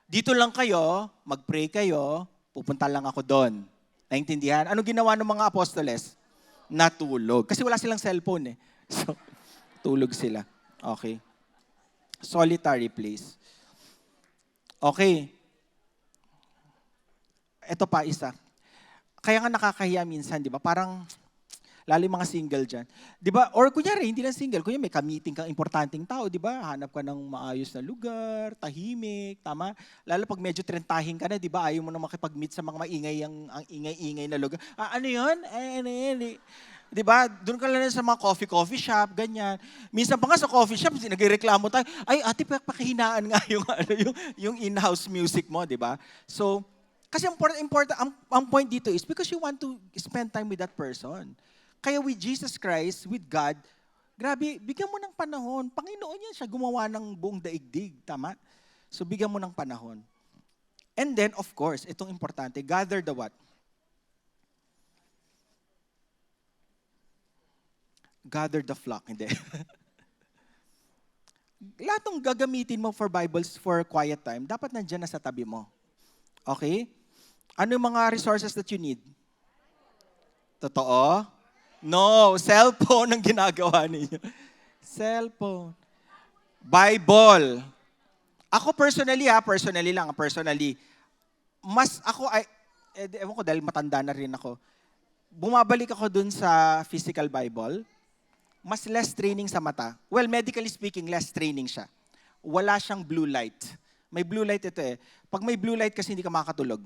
dito lang kayo, mag-pray kayo, pupunta lang ako doon. Naintindihan? Ano ginawa ng mga apostoles? Natulog. Kasi wala silang cellphone eh. So, tulog sila. Okay. Solitary place. Okay. Ito pa isa. Kaya nga nakakahiya minsan, di ba? Parang, lalo yung mga single dyan. Di ba? Or kunyari, hindi lang single. Kunyari, may ka-meeting kang importanteng tao, di ba? Hanap ka ng maayos na lugar, tahimik, tama? Lalo pag medyo trentahin ka na, di ba? Ayaw mo na makipag-meet sa mga maingay, ang ingay-ingay na lugar. Ano yun? Di ba? Doon ka lang sa mga coffee shop, ganyan. Minsan pa nga sa coffee shop, nagreklamo tayo, ay ate, pakihinaan nga yung in-house music mo, di ba? So, kasi ang point dito is because you want to spend time with that person. Kaya with Jesus Christ, with God, grabe, bigyan mo ng panahon. Panginoon yan siya, gumawa ng buong daigdig, tama? So bigyan mo ng panahon. And then, of course, itong importante, gather the what? Gather the flock, hindi. Lahat ng gagamitin mo for Bibles, for quiet time, dapat nandiyan na sa tabi mo. Okay? Ano yung mga resources that you need? Totoo? No, cellphone ang ginagawa ninyo. Cellphone. Bible. Ako personally, mas ako, ewan ko dahil matanda na rin ako, bumabalik ako dun sa physical Bible, mas less training sa mata. Well, medically speaking, less training siya. Wala siyang blue light. May blue light ito eh. Pag may blue light kasi hindi ka makakatulog.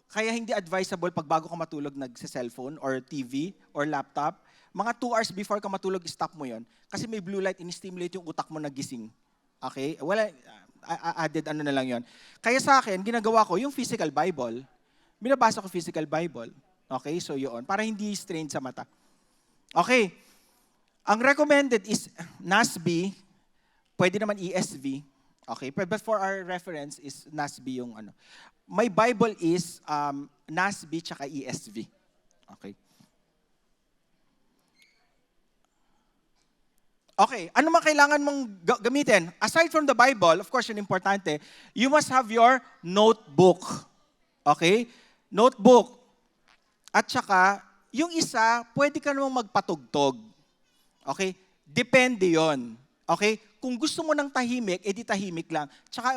Kaya hindi advisable pag bago ka matulog nagsa-cellphone or TV or laptop. Mga 2 hours before ka matulog, stop mo yon. Kasi may blue light, in-stimulate yung utak mo na gising. Okay? Wala, added ano na lang yon. Kaya sa akin, ginagawa ko yung physical Bible. Binabasa ko physical Bible. Okay? So yun. Para hindi strained sa mata. Okay. Ang recommended is NASB. Pwede naman ESV. Okay? But for our reference is NASB yung ano. My Bible is NASB tsaka ESV. Okay. Okay, ano man kailangan mong gamitin? Aside from the Bible, of course, yun importante, you must have your notebook. Okay? Notebook. At saka, yung isa, pwede ka namang magpatugtog. Okay? Depende yon. Okay? Kung gusto mo ng tahimik, edi tahimik lang.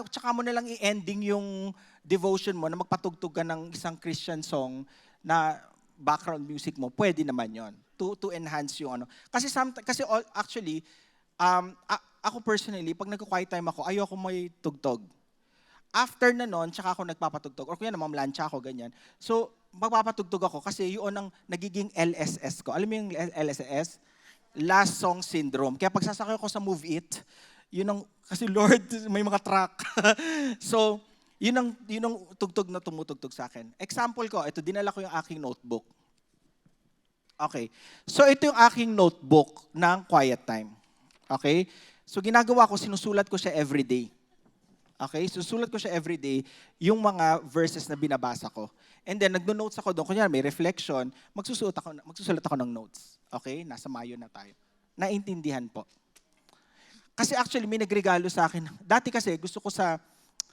Tsaka mo na lang i-ending yung devotion mo na magpatugtog ka ng isang Christian song na background music mo, pwede naman yon to enhance yung ano. Kasi actually, ako personally, pag nagko-quiet time ako, ayoko may tugtog. After na nun, tsaka ako nagpapatugtog. Or kaya naman, lansya ako, ganyan. So, magpapatugtog ako kasi yun ang nagiging LSS ko. Alam mo yung LSS? Last Song Syndrome. Kaya pag sasakay ako sa Move It, yun ang, kasi Lord, may mga track. So, yun ang tugtog na tumutugtog sa akin. Example ko, ito, dinala ko yung aking notebook. Okay. So, ito yung aking notebook ng quiet time. Okay? So, ginagawa ko, sinusulat ko siya everyday. Okay? Susulat ko siya everyday yung mga verses na binabasa ko. And then, nagno-notes ako doon. Kunyari, may reflection, magsusulat ako ng notes. Okay? Nasa Mayo na tayo. Naintindihan po. Kasi actually, may nagregalo sa akin. Dati kasi, gusto ko sa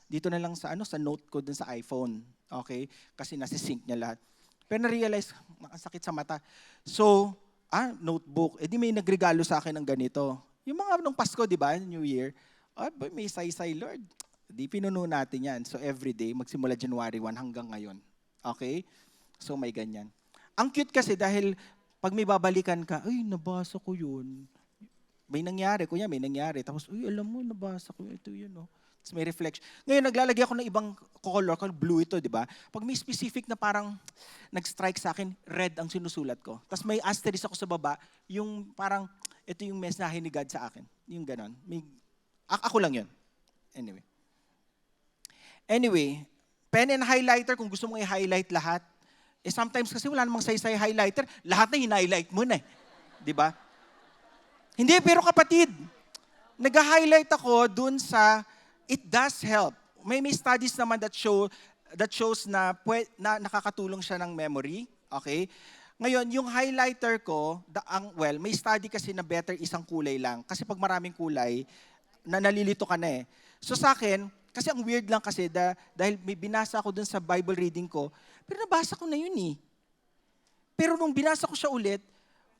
dito na lang sa note ko dun sa iPhone. Okay? Kasi nasi-sync niya lahat. Pero na-realize, ang sakit sa mata. So, notebook. Di may nagregalo sa akin ng ganito. Yung mga nung Pasko, di ba? New Year. May say Lord. Di pinuno natin yan. So, everyday, magsimula January 1 hanggang ngayon. Okay? So, may ganyan. Ang cute kasi dahil pag may babalikan ka, ay, nabasa ko yun. May nangyari, kunya may nangyari. Tapos, uy, alam mo, nabasa ko ito yun, no? Tapos may reflection. Ngayon, naglalagay ako ng ibang color, blue ito, di ba? Pag may specific na parang nag-strike sa akin, red ang sinusulat ko. Tapos may asterisk ako sa baba, yung parang, ito yung mensahe ni God sa akin. Yung ganon. Ako lang yun. Anyway, pen and highlighter, kung gusto mong i-highlight lahat, sometimes kasi wala namang saysay highlighter, lahat na hin-highlight mo na eh. Di ba? Hindi, pero kapatid, nag-highlight ako dun sa, it does help. May studies naman that shows na nakakatulong siya ng memory. Okay? Ngayon, yung highlighter ko, may study kasi na better isang kulay lang. Kasi pag maraming kulay, nalilito ka na eh. So sa akin, kasi ang weird lang kasi, dahil may binasa ako dun sa Bible reading ko, pero nabasa ko na yun eh. Pero nung binasa ko siya ulit,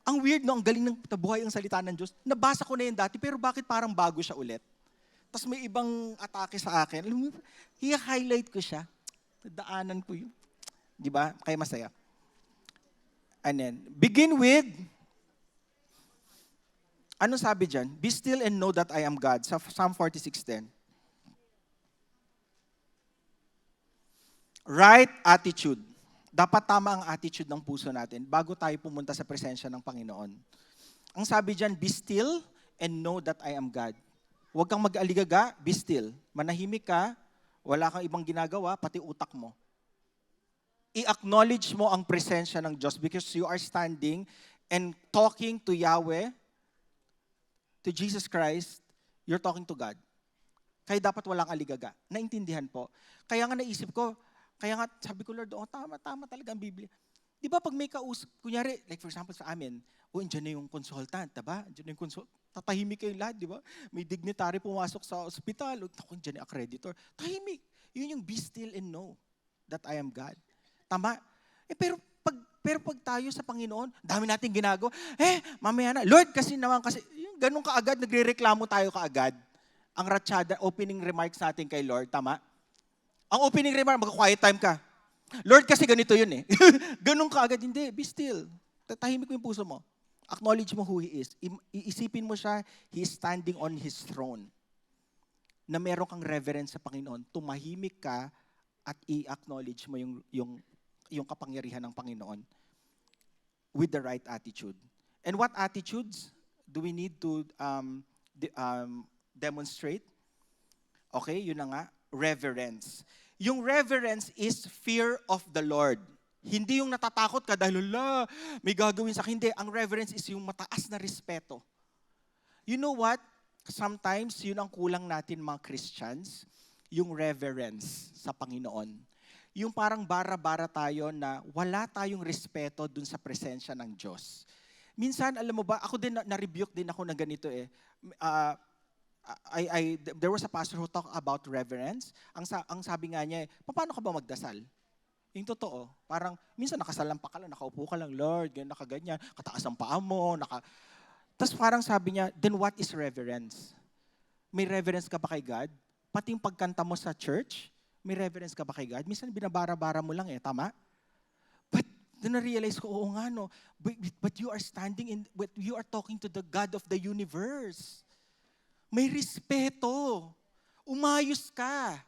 ang weird, no? Ang galing ng tabuhay ang salita ng Diyos. Nabasa ko na yun dati, pero bakit parang bago siya ulit? Tapos may ibang atake sa akin. Alam mo, i-highlight ko siya. Daanan ko yun. Di ba? Kaya masaya. And then, begin with, anong sabi dyan? Be still and know that I am God. Sa Psalm 46:10. Right attitude. Dapat tama ang attitude ng puso natin bago tayo pumunta sa presensya ng Panginoon. Ang sabi dyan, be still and know that I am God. Huwag kang mag-aligaga, be still. Manahimik ka, wala kang ibang ginagawa, pati utak mo. I-acknowledge mo ang presensya ng Diyos because you are standing and talking to Yahweh, to Jesus Christ, you're talking to God. Kaya dapat walang aligaga. Naintindihan po. Kaya nga naisip ko, sabi ko, Lord, tama talaga ang Biblia. Di ba pag may kunyari, like for example sa amin, andyan na yung consultant, diba? Andyan na yung tatahimik kayo lahat, di ba? May dignitary pumasok sa ospital, andyan na yung accreditor. Tahimik. Yun yung be still and know that I am God. Tama? Pero pag tayo sa Panginoon, dami nating ginagawa. Mamaya na. Lord, kasi yung ganun kaagad, nagre-reklamo tayo kaagad. Ang ratsyada, opening remarks natin kay Lord, tama? Ang opening remark, mag-quiet time ka. Lord, kasi ganito yun eh. Ganun kaagad, hindi. Be still. Tahimik mo yung puso mo. Acknowledge mo who He is. Iisipin mo siya, He is standing on His throne. Na meron kang reverence sa Panginoon. Tumahimik ka at i-acknowledge mo yung kapangyarihan ng Panginoon with the right attitude. And what attitudes do we need to demonstrate? Okay, yun na nga. Reverence. Yung reverence is fear of the Lord. Hindi yung natatakot ka dahil, may gagawin sa akin. Hindi, ang reverence is yung mataas na respeto. You know what? Sometimes, yun ang kulang natin mga Christians, yung reverence sa Panginoon. Yung parang bara-bara tayo na wala tayong respeto dun sa presensya ng Diyos. Minsan, alam mo ba, ako din, na-rebuke din ako na ganito eh. There was a pastor who talked about reverence. Ang sabi nga niya, paano ka ba magdasal? Yung totoo, parang minsan nakasalampa ka lang, nakaupo ka lang, Lord, ganyan, nakaganyan, kataas ang paa mo, Tapos parang sabi niya, then what is reverence? May reverence ka ba kay God? Pati yung pagkanta mo sa church, may reverence ka ba kay God? Minsan binabara-bara mo lang tama? But then na-realize ko, oo nga no, but you are standing you are talking to the God of the universe. May respeto. Umayos ka.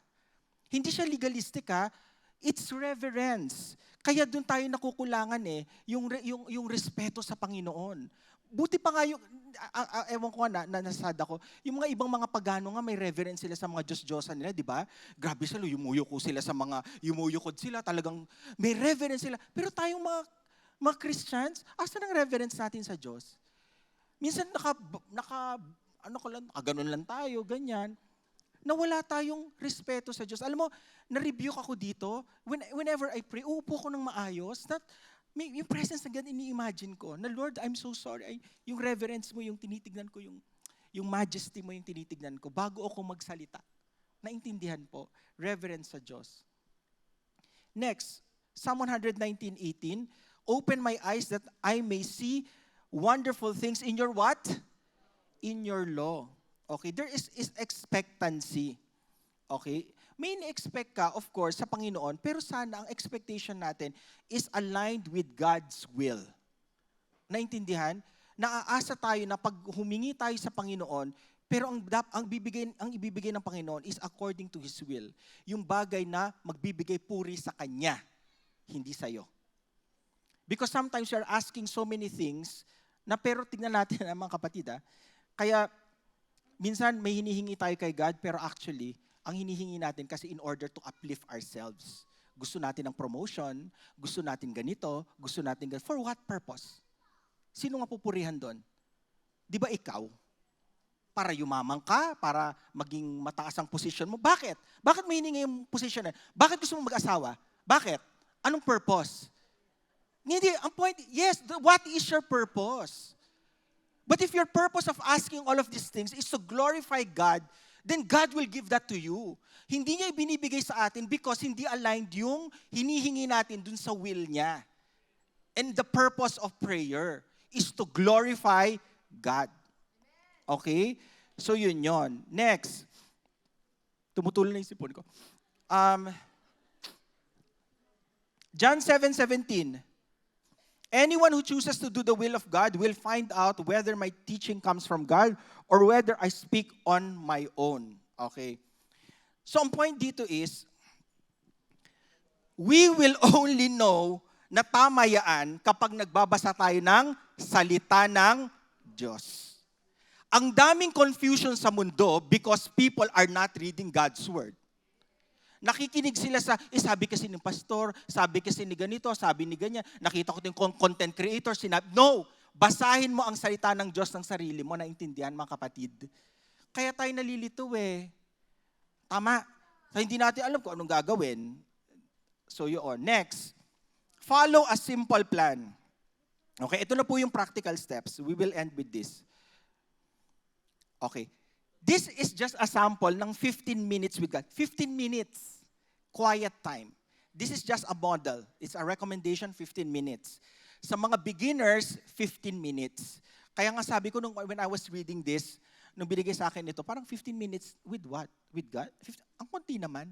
Hindi siya legalistic ha. It's reverence. Kaya doon tayo nakukulangan yung respeto sa Panginoon. Buti pa nga ewan ko nasad ako, yung mga ibang mga pagano nga may reverence sila sa mga Diyos-Diyosan nila, di ba? Grabe sila, yumuyuko sila sa mga, yumuyukod sila, talagang may reverence sila. Pero tayong mga Christians, asan ang reverence natin sa Diyos? Minsan ganun lang tayo, ganyan. Na wala tayong respeto sa Diyos. Alam mo, na-rebuke ako dito. Whenever I pray, uupo ko ng maayos. Yung presence ng God, ini-imagine ko. Na Lord, I'm so sorry. Yung reverence mo, yung tinitignan ko, yung majesty mo, yung tinitignan ko. Bago ako magsalita, Naintindihan po. Reverence sa Diyos. Next, Psalm 119:18, open my eyes that I may see wonderful things in your what? In your law. Okay, there is expectancy. Okay? May in-expect ka, of course, sa Panginoon, pero sana ang expectation natin is aligned with God's will. Naintindihan? Naaasa tayo na pag humingi tayo sa Panginoon, pero ang ibibigay ng Panginoon is according to His will. Yung bagay na magbibigay puri sa Kanya, hindi sa'yo. Because sometimes you're asking so many things na pero tingnan natin mga kapatid. Kaya minsan may hinihingi tayo kay God pero actually, ang hinihingi natin kasi in order to uplift ourselves. Gusto natin ng promotion, gusto natin ganito, gusto natin ganito. For what purpose? Sino nga pupurihan doon? Di ba ikaw? Para yumaman ka? Para maging mataas ang position mo? Bakit? Bakit may hiningi yung position na? Bakit gusto mo mag-asawa? Bakit? Anong purpose? Hindi, ang point, yes, what is your purpose? But if your purpose of asking all of these things is to glorify God, then God will give that to you. Hindi niya ibinibigay sa atin because hindi aligned yung hinihingi natin dun sa will niya. And the purpose of prayer is to glorify God. Okay? So yun yon. Next. Tumutulong na yung sipon ko. John 7:17. Anyone who chooses to do the will of God will find out whether my teaching comes from God or whether I speak on my own. Okay? So ang point dito is, we will only know na tama yan kapag nagbabasa tayo ng salita ng Diyos. Ang daming confusion sa mundo because people are not reading God's Word. Nakikinig sila sa, sabi kasi ng pastor, sabi kasi ni ganito, sabi ni ganyan, nakita ko din content creator, sinabi, no, basahin mo ang salita ng Diyos ng sarili mo, naintindihan mga kapatid. Kaya tayo nalilito Tama. So, hindi natin alam kung anong gagawin. So yun. Next, follow a simple plan. Okay, ito na po yung practical steps. We will end with this. Okay. This is just a sample ng 15 minutes with God. 15 minutes. Quiet time. This is just a model. It's a recommendation, 15 minutes. Sa mga beginners, 15 minutes. Kaya nga sabi ko when I was reading this, nung binigay sa akin ito, parang 15 minutes with what? With God? Ang konti naman.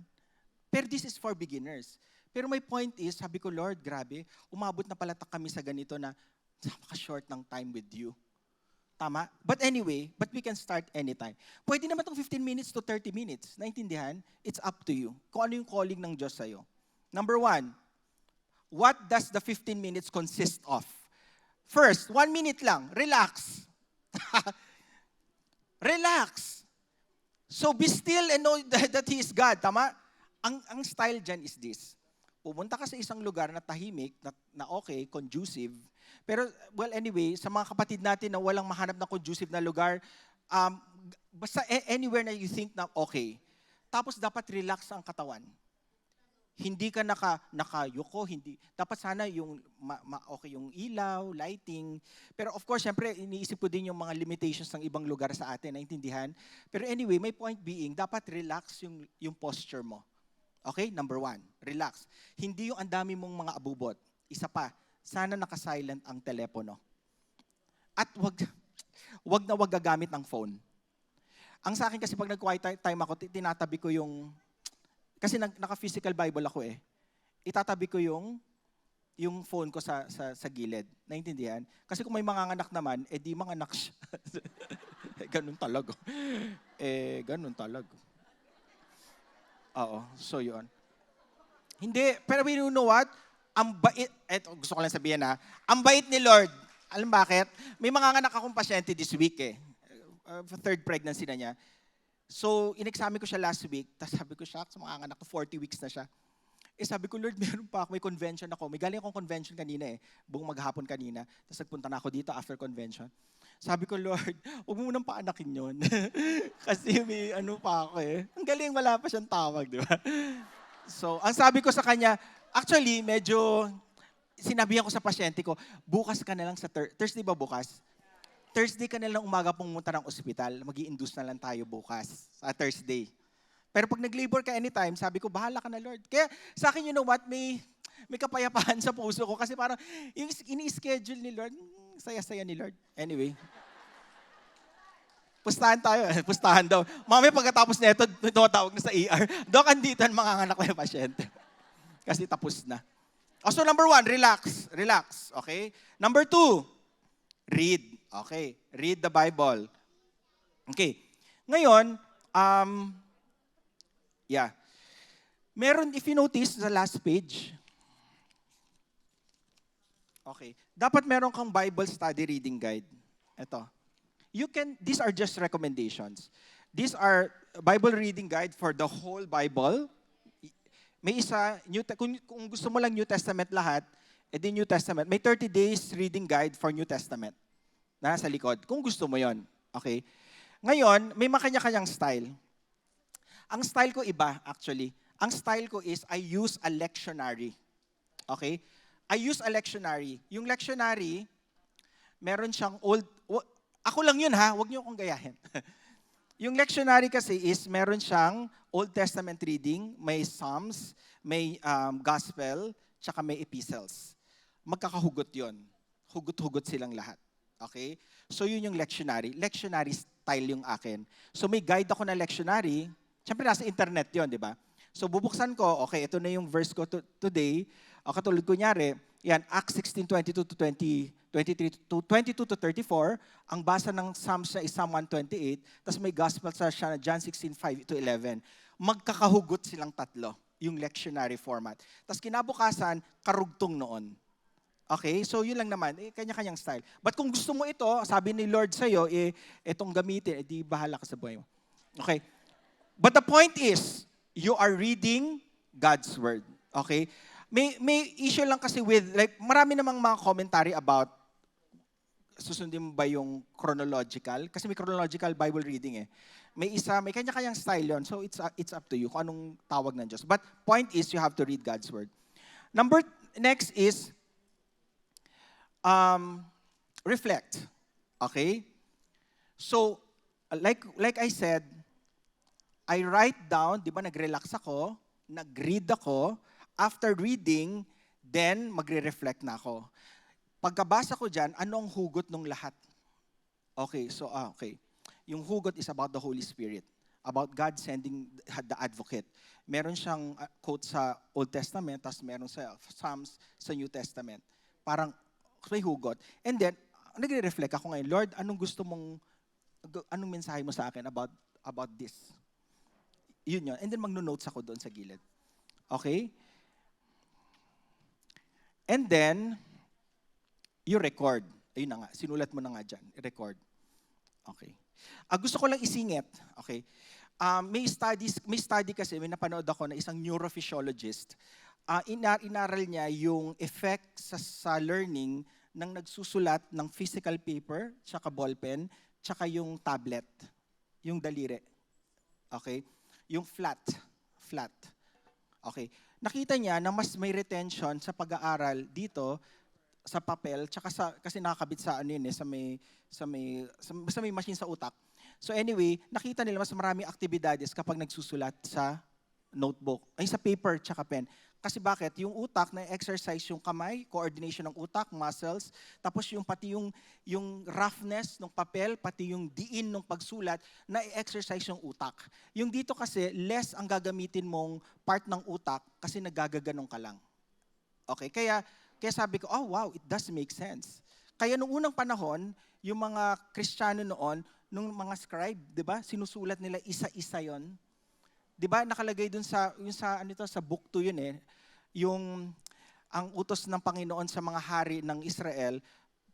Pero this is for beginners. Pero my point is, sabi ko, Lord, grabe, umabot na pala kami sa ganito na napaka-short ng time with you. Tama? But anyway, we can start anytime. Pwede naman itong 15 minutes to 30 minutes. Naintindihan? It's up to you. Kung ano yung calling ng Diyos sa'yo. Number 1, what does the 15 minutes consist of? First, 1 minute lang. Relax. Relax. So be still and know that He is God. Tama? Ang style dyan is this. Pumunta ka sa isang lugar na tahimik, na okay, conducive. Pero, well, anyway, sa mga kapatid natin na walang mahanap na conducive na lugar, basta anywhere na you think na okay. Tapos dapat relax ang katawan. Hindi ka nakayuko, hindi. Dapat sana yung okay yung ilaw, lighting. Pero of course, syempre, iniisip ko din yung mga limitations ng ibang lugar sa atin, naintindihan. Pero anyway, my point being, dapat relax yung posture mo. Okay? Number 1, relax. Hindi yung andami mong mga abubot. Isa pa, sana naka-silent ang telepono. At wag gagamit ng phone. Ang sa akin kasi pag nag-quiet time ako, tinatabi ko yung, kasi naka-physical Bible ako itatabi ko yung phone ko sa gilid. Naintindihan? Kasi kung may manganganak naman, di manganak siya. Ganun talaga. Ganun talaga. Oo, so yun. Hindi, pero you know what? Ang bait, gusto ko lang sabihin ang bait ni Lord. Alam bakit? May manganganak akong pasyente this week third pregnancy na niya. So, in-examine ko siya last week, tapos sabi ko, shucks, manganganak ko 40 weeks na siya. Sabi ko, Lord, meron pa ako, may convention ako. May galing akong convention kanina buong maghapon kanina. Tapos nagpunta na ako dito after convention. Sabi ko, Lord, huwag mo munang paanakin yun. Kasi may pa ako Ang galing, wala pa siyang tawag, di ba? So, ang sabi ko sa kanya, actually, medyo, sinabihan ko sa pasyente ko, bukas ka na lang sa Thursday ba bukas? Thursday ka na lang umaga pumunta ng ospital. Mag-i-induce na lang tayo bukas sa Thursday. Pero pag nag-labor ka anytime, sabi ko, bahala ka na, Lord. Kaya sa akin, you know what, may kapayapaan sa puso ko kasi parang yung ini-schedule ni Lord, saya-saya ni Lord. Anyway, pustahan tayo. Pustahan daw. Mamaya pagkatapos na ito, tumatawag na sa ER. Dok, andito ang manganganak na yung pasyente. Kasi tapos na. So number 1, relax. Relax. Okay? Number 2, read. Okay? Read the Bible. Okay. Ngayon, meron, if you notice, sa last page, okay, dapat meron kang Bible study reading guide. Ito. These are just recommendations. These are Bible reading guide for the whole Bible. May isa, kung gusto mo lang New Testament lahat, edi New Testament. May 30 days reading guide for New Testament. Nasa likod. Kung gusto mo yon. Okay? Ngayon, may makanya-kanyang style. Ang style ko iba, actually. Ang style ko is, I use a lectionary. Okay? I use a lectionary. Yung lectionary, meron siyang ako lang yun ha, huwag niyo akong gayahin. Yung lectionary kasi is, meron siyang Old Testament reading, may Psalms, may Gospel, tsaka may Epistles. Magkakahugot yon. Hugot-hugot silang lahat. Okay? So yun yung lectionary. Lectionary style yung akin. So may guide ako na lectionary. Siyempre nasa internet yon, di ba? So bubuksan ko, okay, ito na yung verse ko today. O katulad kunyari, yan, Acts 16:22 to 22 to 34, ang basa ng Psalms na is Psalm 128, tapos may gospel sa John 16:5 to 11. Magkakahugot silang tatlo, yung lectionary format. Tapos kinabukasan, karugtong noon. Okay? So yun lang naman, kanya-kanyang style. But kung gusto mo ito, sabi ni Lord sa'yo, itong gamitin, di bahala ka sa buhay mo. Okay? But the point is, you are reading God's Word. Okay? May issue lang kasi with, like, marami namang mga commentary about susundin mo ba yung chronological? Kasi may chronological Bible reading eh. May kanya-kanyang style yon. So it's up to you kung anong tawag ng Diyos. But point is, you have to read God's Word. Next is, reflect. Okay? So, like I said, I write down, di ba nag-relax ako, nag-read ako, after reading, then magre-reflect na ako. Pagkabasa ko dyan, ano ang hugot ng lahat? Okay, so, okay. Yung hugot is about the Holy Spirit. About God sending the advocate. Meron siyang quote sa Old Testament, tapos meron sa Psalms sa New Testament. Parang may hugot. And then, nagre-reflect ako ngayon, Lord, anong mensahe mo sa akin about this? Yun yun. And then magno-notes ako doon sa gilid. Okay? And then, you record. Ayun na nga, sinulat mo na nga dyan. Record. Okay. Gusto ko lang isingit. Okay. May study kasi, may napanood ako na isang neurophysiologist. Inaral niya yung effect sa learning ng nagsusulat ng physical paper, tsaka ballpen, tsaka yung tablet, yung daliri. Okay? Yung flat. Okay. Nakita niya na mas may retention sa pag-aaral dito sa papel, tsaka kasi nakakabit sa sa may machine sa utak. So anyway, nakita nila mas maraming aktibidades kapag nagsusulat sa notebook, sa paper tsaka pen. Kasi bakit? Yung utak na exercise yung kamay, coordination ng utak, muscles, tapos pati yung roughness ng papel, pati yung diin ng pagsulat, na exercise yung utak. Yung dito kasi, less ang gagamitin mong part ng utak kasi nagagaganong ka lang. Okay, kaya sabi ko, oh wow, it does make sense. Kaya nung unang panahon, yung mga Kristiyano noon, nung mga scribe, 'di ba? Sinusulat nila isa-isa 'yon. 'Di ba? Nakalagay dun sa book 2 yun eh. Ang utos ng Panginoon sa mga hari ng Israel,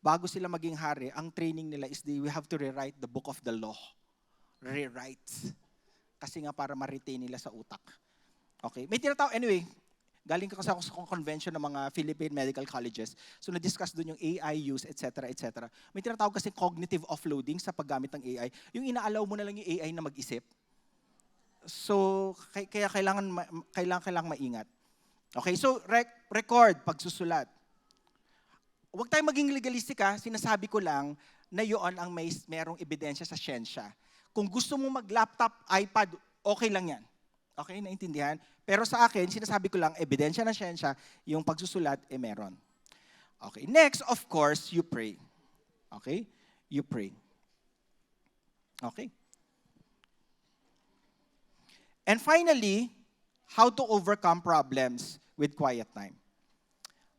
bago sila maging hari, ang training nila is we have to rewrite the book of the law. Rewrite. Kasi nga para ma-retain nila sa utak. Okay, may tinatawag, anyway, galing ka kasi ako sa convention ng mga Philippine medical colleges. So na-discuss doon yung AI use, etc. etc. May tinatawag kasi cognitive offloading sa paggamit ng AI. Yung inaalaw mo na lang yung AI na mag-isip. So kaya kailangan maingat. Okay, so record pagsusulat. Huwag tayong maging legalistic ha. Sinasabi ko lang na yun ang merong ebidensya sa siyensya. Kung gusto mo mag-laptop, iPad, okay lang yan. Okay, naintindihan? Pero sa akin, sinasabi ko lang, ebidensya na siyensya, yung pagsusulat, meron. Okay, next, of course, you pray. Okay? You pray. Okay? And finally, how to overcome problems with quiet time.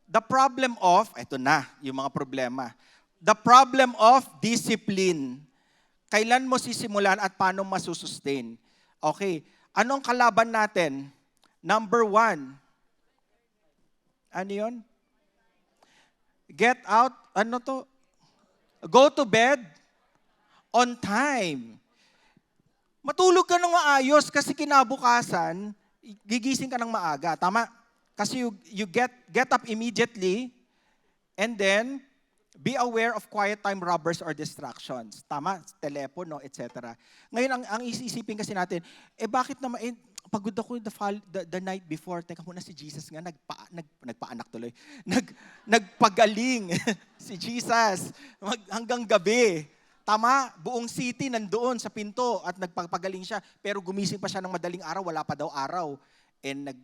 The problem of, ito na, yung mga problema. The problem of discipline. Kailan mo sisimulan at paano masusustain? Okay, anong kalaban natin? Number 1. Ano yun? Get out, ano to? Go to bed on time. Matulog ka ng maayos kasi kinabukasan, gigising ka ng maaga. Tama? Kasi you get up immediately and then be aware of quiet time robbers or distractions. Tama? Telepono, etc. Ngayon, ang isisipin kasi natin, bakit naman, pagod ako the night before. Teka muna, si Jesus nga, nagpaanak tuloy. Nagpagaling si Jesus hanggang gabi. Tama, buong city nandoon sa pinto at nagpapagaling siya. Pero gumising pa siya ng madaling araw, wala pa daw araw. And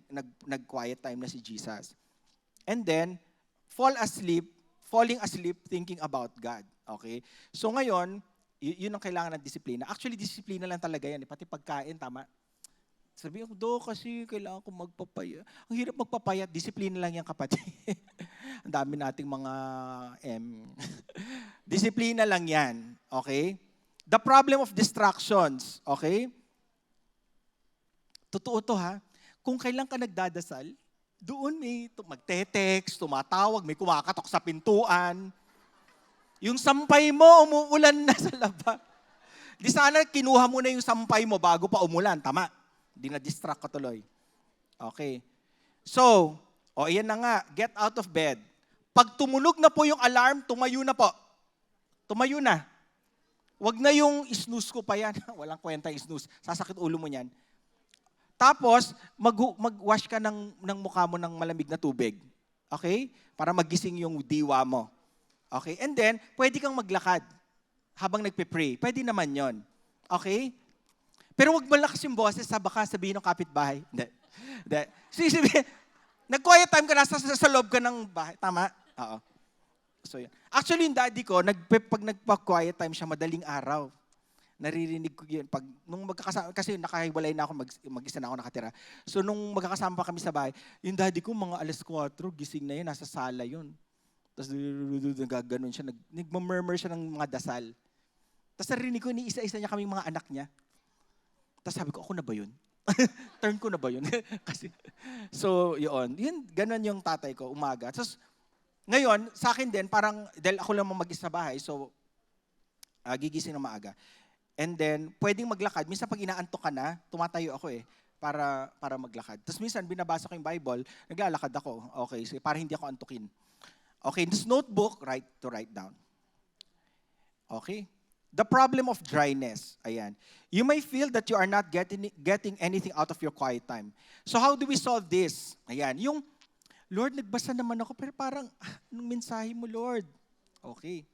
nag-quiet time na si Jesus. And then, falling asleep thinking about God. Okay? So ngayon, yun ang kailangan ng disiplina. Actually, disiplina lang talaga yan. Pati pagkain, tama? Sabi ko, kasi kailangan ko magpapaya. Ang hirap magpapaya, disiplina lang yan, kapatid. Ang dami nating mga disiplina lang yan. Okay? The problem of distractions. Okay? Totoo to ha. Kung kailan ka nagdadasal, doon may magte-text, tumatawag, may kumakatok sa pintuan. Yung sampay mo, umuulan na sa labas. Di sana kinuha mo na yung sampay mo bago pa umulan. Tama. Di na-distract ka tuloy. Okay. So, ayan na nga. Get out of bed. Pag tumunog na po yung alarm, tumayo na po. Tumayo na. Wag na yung snooze ko pa yan. Walang kwenta yung snooze. Sasakit ulo mo yan. Tapos, mag-wash ka ng mukha mo ng malamig na tubig. Okay? Para magising yung diwa mo. Okay? And then, pwede kang maglakad habang nagpe-pray. Pwede naman yon. Okay? Pero wag malakas yung boses, baka sabihin ng kapitbahay. Hindi. Nag-quiet time ka na, sa loob ka ng bahay. Tama? Oo. So, yun. Actually, yung daddy ko, pag nagpa-quiet time siya, madaling araw. Naririnig ko yun. Nung magkakasama, kasi nakahiwalay na ako, mag-isa na ako nakatira. So, nung magkakasama pa kami sa bahay, yung daddy ko, mga 4:00, gising na yun, nasa sala yun. Tapos, nagaganon siya, nagmamurmur siya ng mga dasal. Tapos, narinig ko, isa-isa niya kaming mga anak niya. Tapos, sabi ko, ako na ba yun? Turn ko na ba yun? Kasi, so, yun, ganon yung tatay ko, umaga. Tapos, ngayon, sa akin din, parang, dahil ako lang mag-isa sa bahay, so, gigising na maaga. And then, pwedeng maglakad. Minsan pag inaantok ka na, tumatayo ako para maglakad. Tapos minsan, binabasa ko yung Bible, naglalakad ako. Okay, so para hindi ako antukin. Okay, this notebook, write down. Okay? The problem of dryness. Ayan. You may feel that you are not getting anything out of your quiet time. So how do we solve this? Ayan. Yung, Lord, nagbasa naman ako, pero parang, anong mensahe mo, Lord? Okay.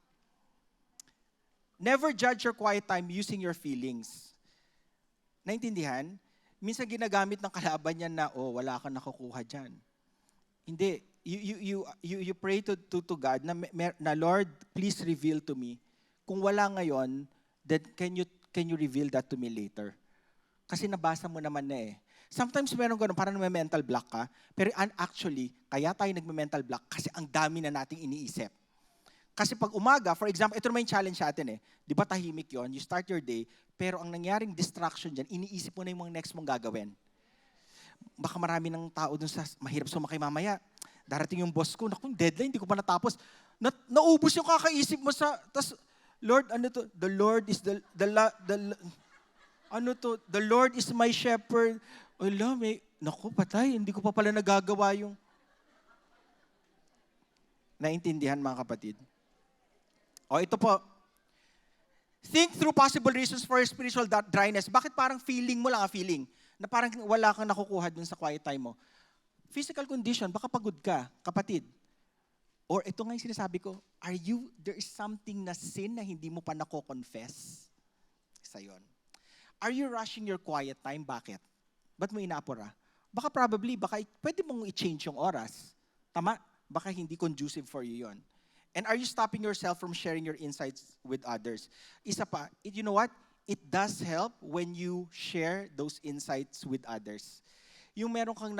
Never judge your quiet time using your feelings. Naintindihan? Minsan ginagamit ng kalaban yan na, wala kang nakukuha dyan. Hindi. You pray to God na Lord, please reveal to me. Kung wala ngayon, then can you reveal that to me later? Kasi nabasa mo naman na Sometimes meron ganun, parang may mental block ka. Pero actually, kaya tayo nagme-mental block kasi ang dami na nating iniisip. Kasi pag umaga, for example, ito naman yung challenge sa atin Di ba tahimik yon? You start your day, pero ang nangyaring distraction dyan, iniisip mo na yung mga next mong gagawin. Baka marami ng tao dun sa mahirap sumakay mamaya. Darating yung boss ko, naku, deadline, hindi ko pa natapos. Naubos yung kakaisip mo sa, tas, Lord, ano to? The Lord is the Lord is my shepherd. Naku, patay, hindi ko pa pala nagagawa yung, naintindihan mga kapatid? Ito po. Think through possible reasons for spiritual dryness. Bakit parang feeling mo lang feeling? Na parang wala kang nakukuha dun sa quiet time mo. Physical condition, baka pagod ka, kapatid. Or ito nga yung sinasabi ko, there is something na sin na hindi mo pa nako-confess? Isa yun. Are you rushing your quiet time? Bakit? Ba't mo inaapura? Baka probably, pwede mong i-change yung oras. Tama? Baka hindi conducive for you yon. And are you stopping yourself from sharing your insights with others? Isa pa, you know what? It does help when you share those insights with others. Yung meron kang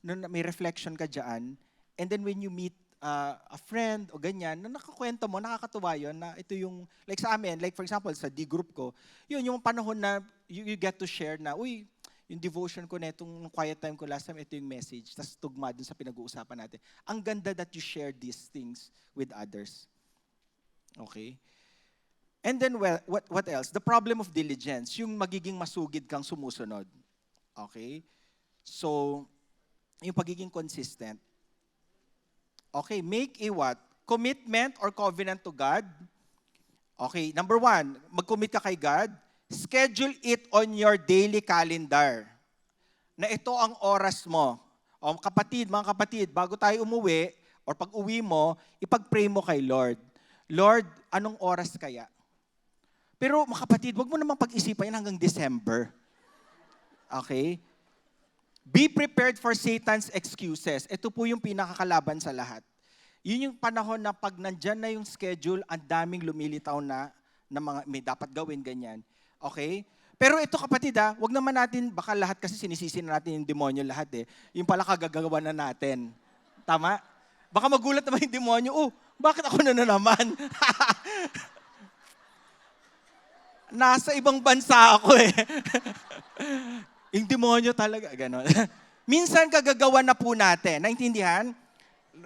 may reflection ka dyan, and then when you meet a friend o ganyan, na nakakwento mo, nakakatuwa yun, na ito yung, like sa amin, like for example, sa D group ko, yun yung panahon na you get to share na, uy, yung devotion ko na itong quiet time ko last time, ito yung message, tas tugma dun sa pinag-uusapan natin. Ang ganda that you share these things with others. Okay? And then, well, what else? The problem of diligence, yung magiging masugid kang sumusunod. Okay? So, yung pagiging consistent. Okay, make a what? Commitment or covenant to God. Okay, number 1, mag-commit ka kay God. Schedule it on your daily calendar. Na ito ang oras mo. O mga kapatid, bago tayo umuwi, or pag uwi mo, ipag-pray mo kay Lord. Lord, anong oras kaya? Pero mga kapatid, wag mo namang pag-isipan yan hanggang December. Okay? Be prepared for Satan's excuses. Ito po yung pinakakalaban sa lahat. Yun yung panahon na pag nandyan na yung schedule, ang daming lumilitaw na mga may dapat gawin, ganyan. Okay? Pero ito kapatid wag naman natin, baka lahat kasi sinisisi na natin yung demonyo lahat Yung pala kagagawa na natin. Tama? Baka magulat naman yung demonyo, bakit ako na naman? Nasa ibang bansa ako Yung demonyo talaga, gano'n. Minsan kagagawa na po natin, naintindihan?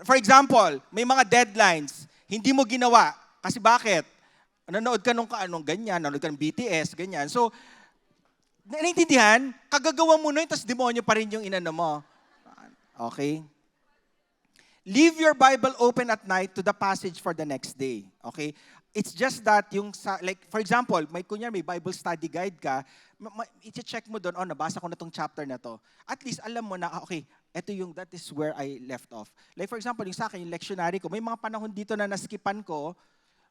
For example, may mga deadlines, hindi mo ginawa. Kasi bakit? Nanood ka nung ganyan, nanood ka ng BTS, ganyan. So, naintindihan? Kagagawa mo na yun, tapos demonyo pa rin yung inano mo. Okay? Leave your Bible open at night to the passage for the next day. Okay? It's just that like for example, may Bible study guide ka, i-check mo doon, nabasa ko na tong chapter na to. At least alam mo na, okay, that is where I left off. Like for example, yung sa akin, yung lectionary ko, may mga panahon dito na naskipan ko,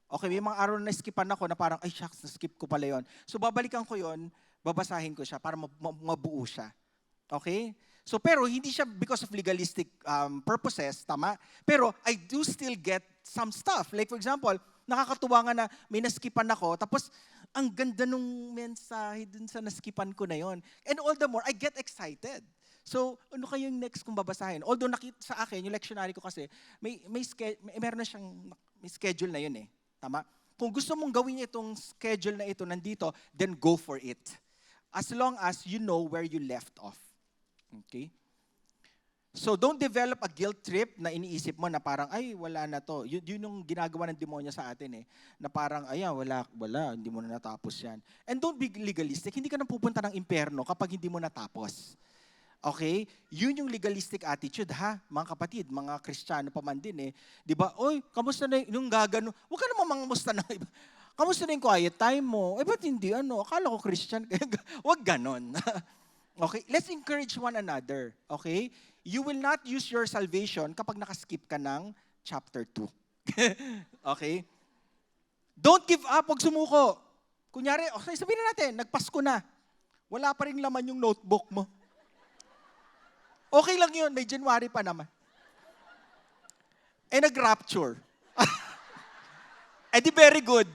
okay, may mga araw na naskipan ako na parang, ay shucks, naskip ko pala yon. So babalikan ko yon, babasahin ko siya para mabuo siya. Okay? So pero hindi siya because of legalistic purposes, tama? Pero I do still get some stuff. Like for example, nakakatuwa nga na may naskipan ako, tapos ang ganda nung mensahe dun sa naskipan ko na yon. And all the more, I get excited. So, ano kayong next kong babasahin? Although nakita sa akin, yung lectionary ko kasi, meron na siyang may schedule na yun Tama? Kung gusto mong gawin itong schedule na ito nandito, then go for it. As long as you know where you left off. Okay? So don't develop a guilt trip na iniisip mo na parang, ay, wala na to. Yun yung ginagawa ng demonyo sa atin Na parang, wala, hindi mo na natapos yan. And don't be legalistic. Hindi ka na pupunta ng impyerno kapag hindi mo natapos. Okay? Yun yung legalistic attitude, mga kapatid, mga Kristiyano pa man din Di ba? Oy, kamusta na yung gagano? Huwag ka naman mangamusta na iba. Kamusta na yung quiet time mo? Ba't hindi Akala ko Christian. Huwag ganon. Okay? Let's encourage one another. Okay? You will not use your salvation kapag nakaskip ka ng chapter 2. Okay? Don't give up, huwag sumuko. Kunyari, sabihin na natin, nagpasko na. Wala pa rin laman yung notebook mo. Okay lang yun, may January pa naman. Nag-rapture. Di very good.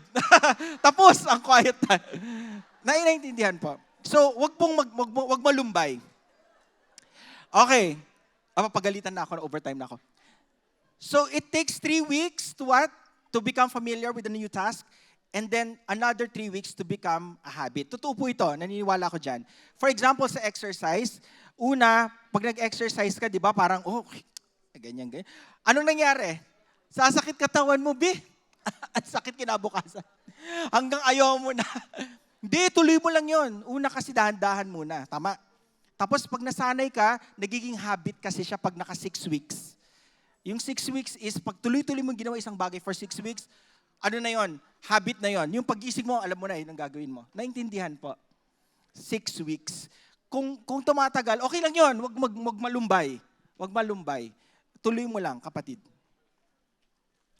Tapos, ang quiet time. Naiintindihan po. So, wag malumbay. Okay. Pagalitan na ako, overtime na ako. So, it takes 3 weeks to what? To become familiar with the new task. And then, another 3 weeks to become a habit. Totoo po ito, naniniwala ko dyan. For example, sa exercise, una, pag nag-exercise ka, di ba, parang, ganyan. Anong nangyari? Sasakit katawan mo, Ang sakit kinabukasan. Hanggang ayaw mo na. Hindi, tuloy mo lang yon. Una kasi dahan-dahan muna. Tama? Tapos pag nasanay ka, nagiging habit kasi siya pag naka 6 weeks. Yung 6 weeks is pag tuloy-tuloy mong ginawa isang bagay for 6 weeks, ano na yon? Habit na yon. Yung pag-isig mo, alam mo na yun ang gagawin mo. Naintindihan po. 6 weeks. Kung tumatagal, okay lang yon. Wag malumbay. Wag malumbay. Tuloy mo lang, kapatid.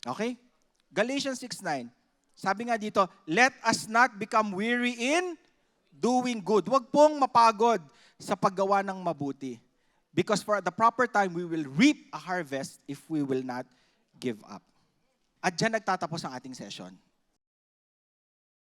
Okay? Galatians 6:9. Sabi nga dito, let us not become weary in doing good. Huwag pong mapagod sa paggawa ng mabuti. Because for the proper time, we will reap a harvest if we will not give up. At dyan nagtatapos ang ating session.